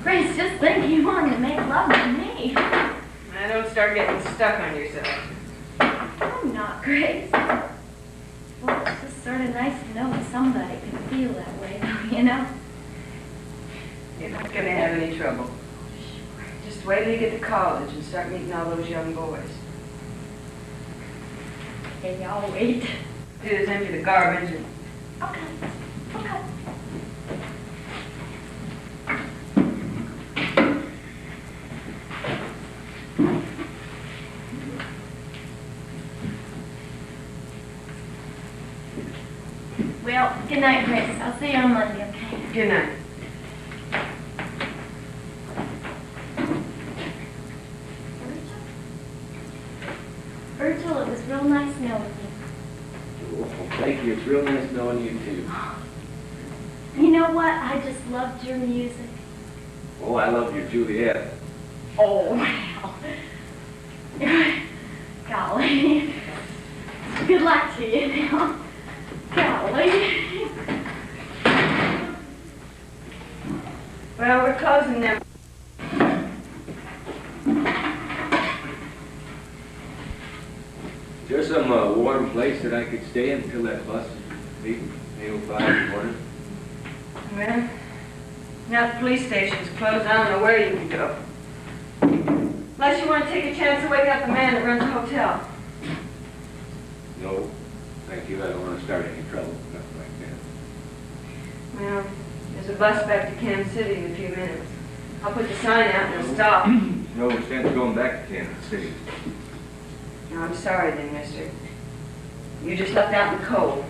Grace, just think you wanted to make love to me. Now, don't start getting stuck on yourself. I'm not, Grace. Well, it's just sort of nice to know that somebody can feel that way, you know? You're not gonna have any trouble. Just wait till you get to college and start meeting all those young boys. Okay, I'll wait. Do is empty the garbage and... Okay. Okay. Well, good night, Grace. I'll see you on Monday, okay? Good night. Virgil, it was real nice knowing you. Well, thank you. It's real nice knowing you, too. You know what? I just loved your music. Oh, I love your Juliet. Oh, well. Golly. Good luck to you now. Golly. Well, we're closing now. Is there some warm place that I could stay until that bus leaves 8:05 in the morning? Well, now the police station's closed. I don't know where you can go. Unless you want to take a chance to wake up the man that runs the hotel. No, thank you. I don't want to start any trouble. Nothing like that. Well, there's a bus back to Kansas City in a few minutes. I'll put the sign out and it'll stop. No, Stan's going back to Kansas City. No, I'm sorry then, mister. You just left out in the cold.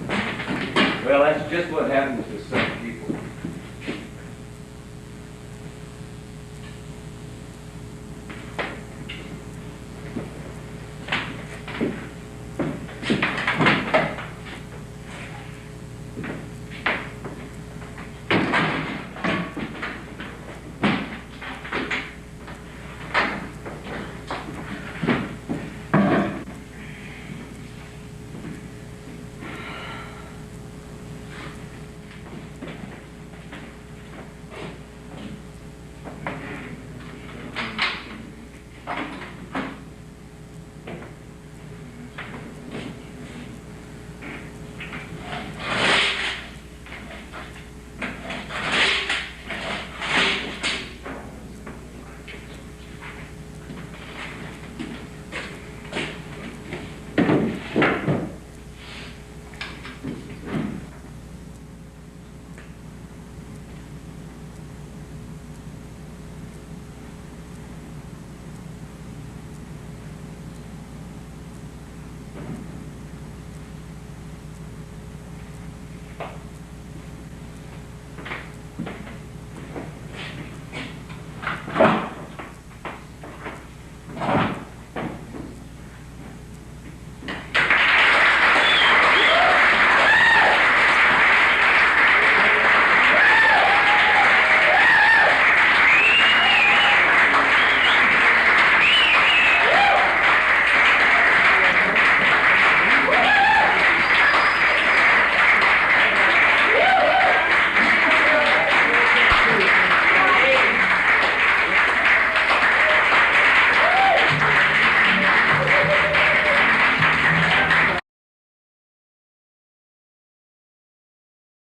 Well, that's just what happens to some people.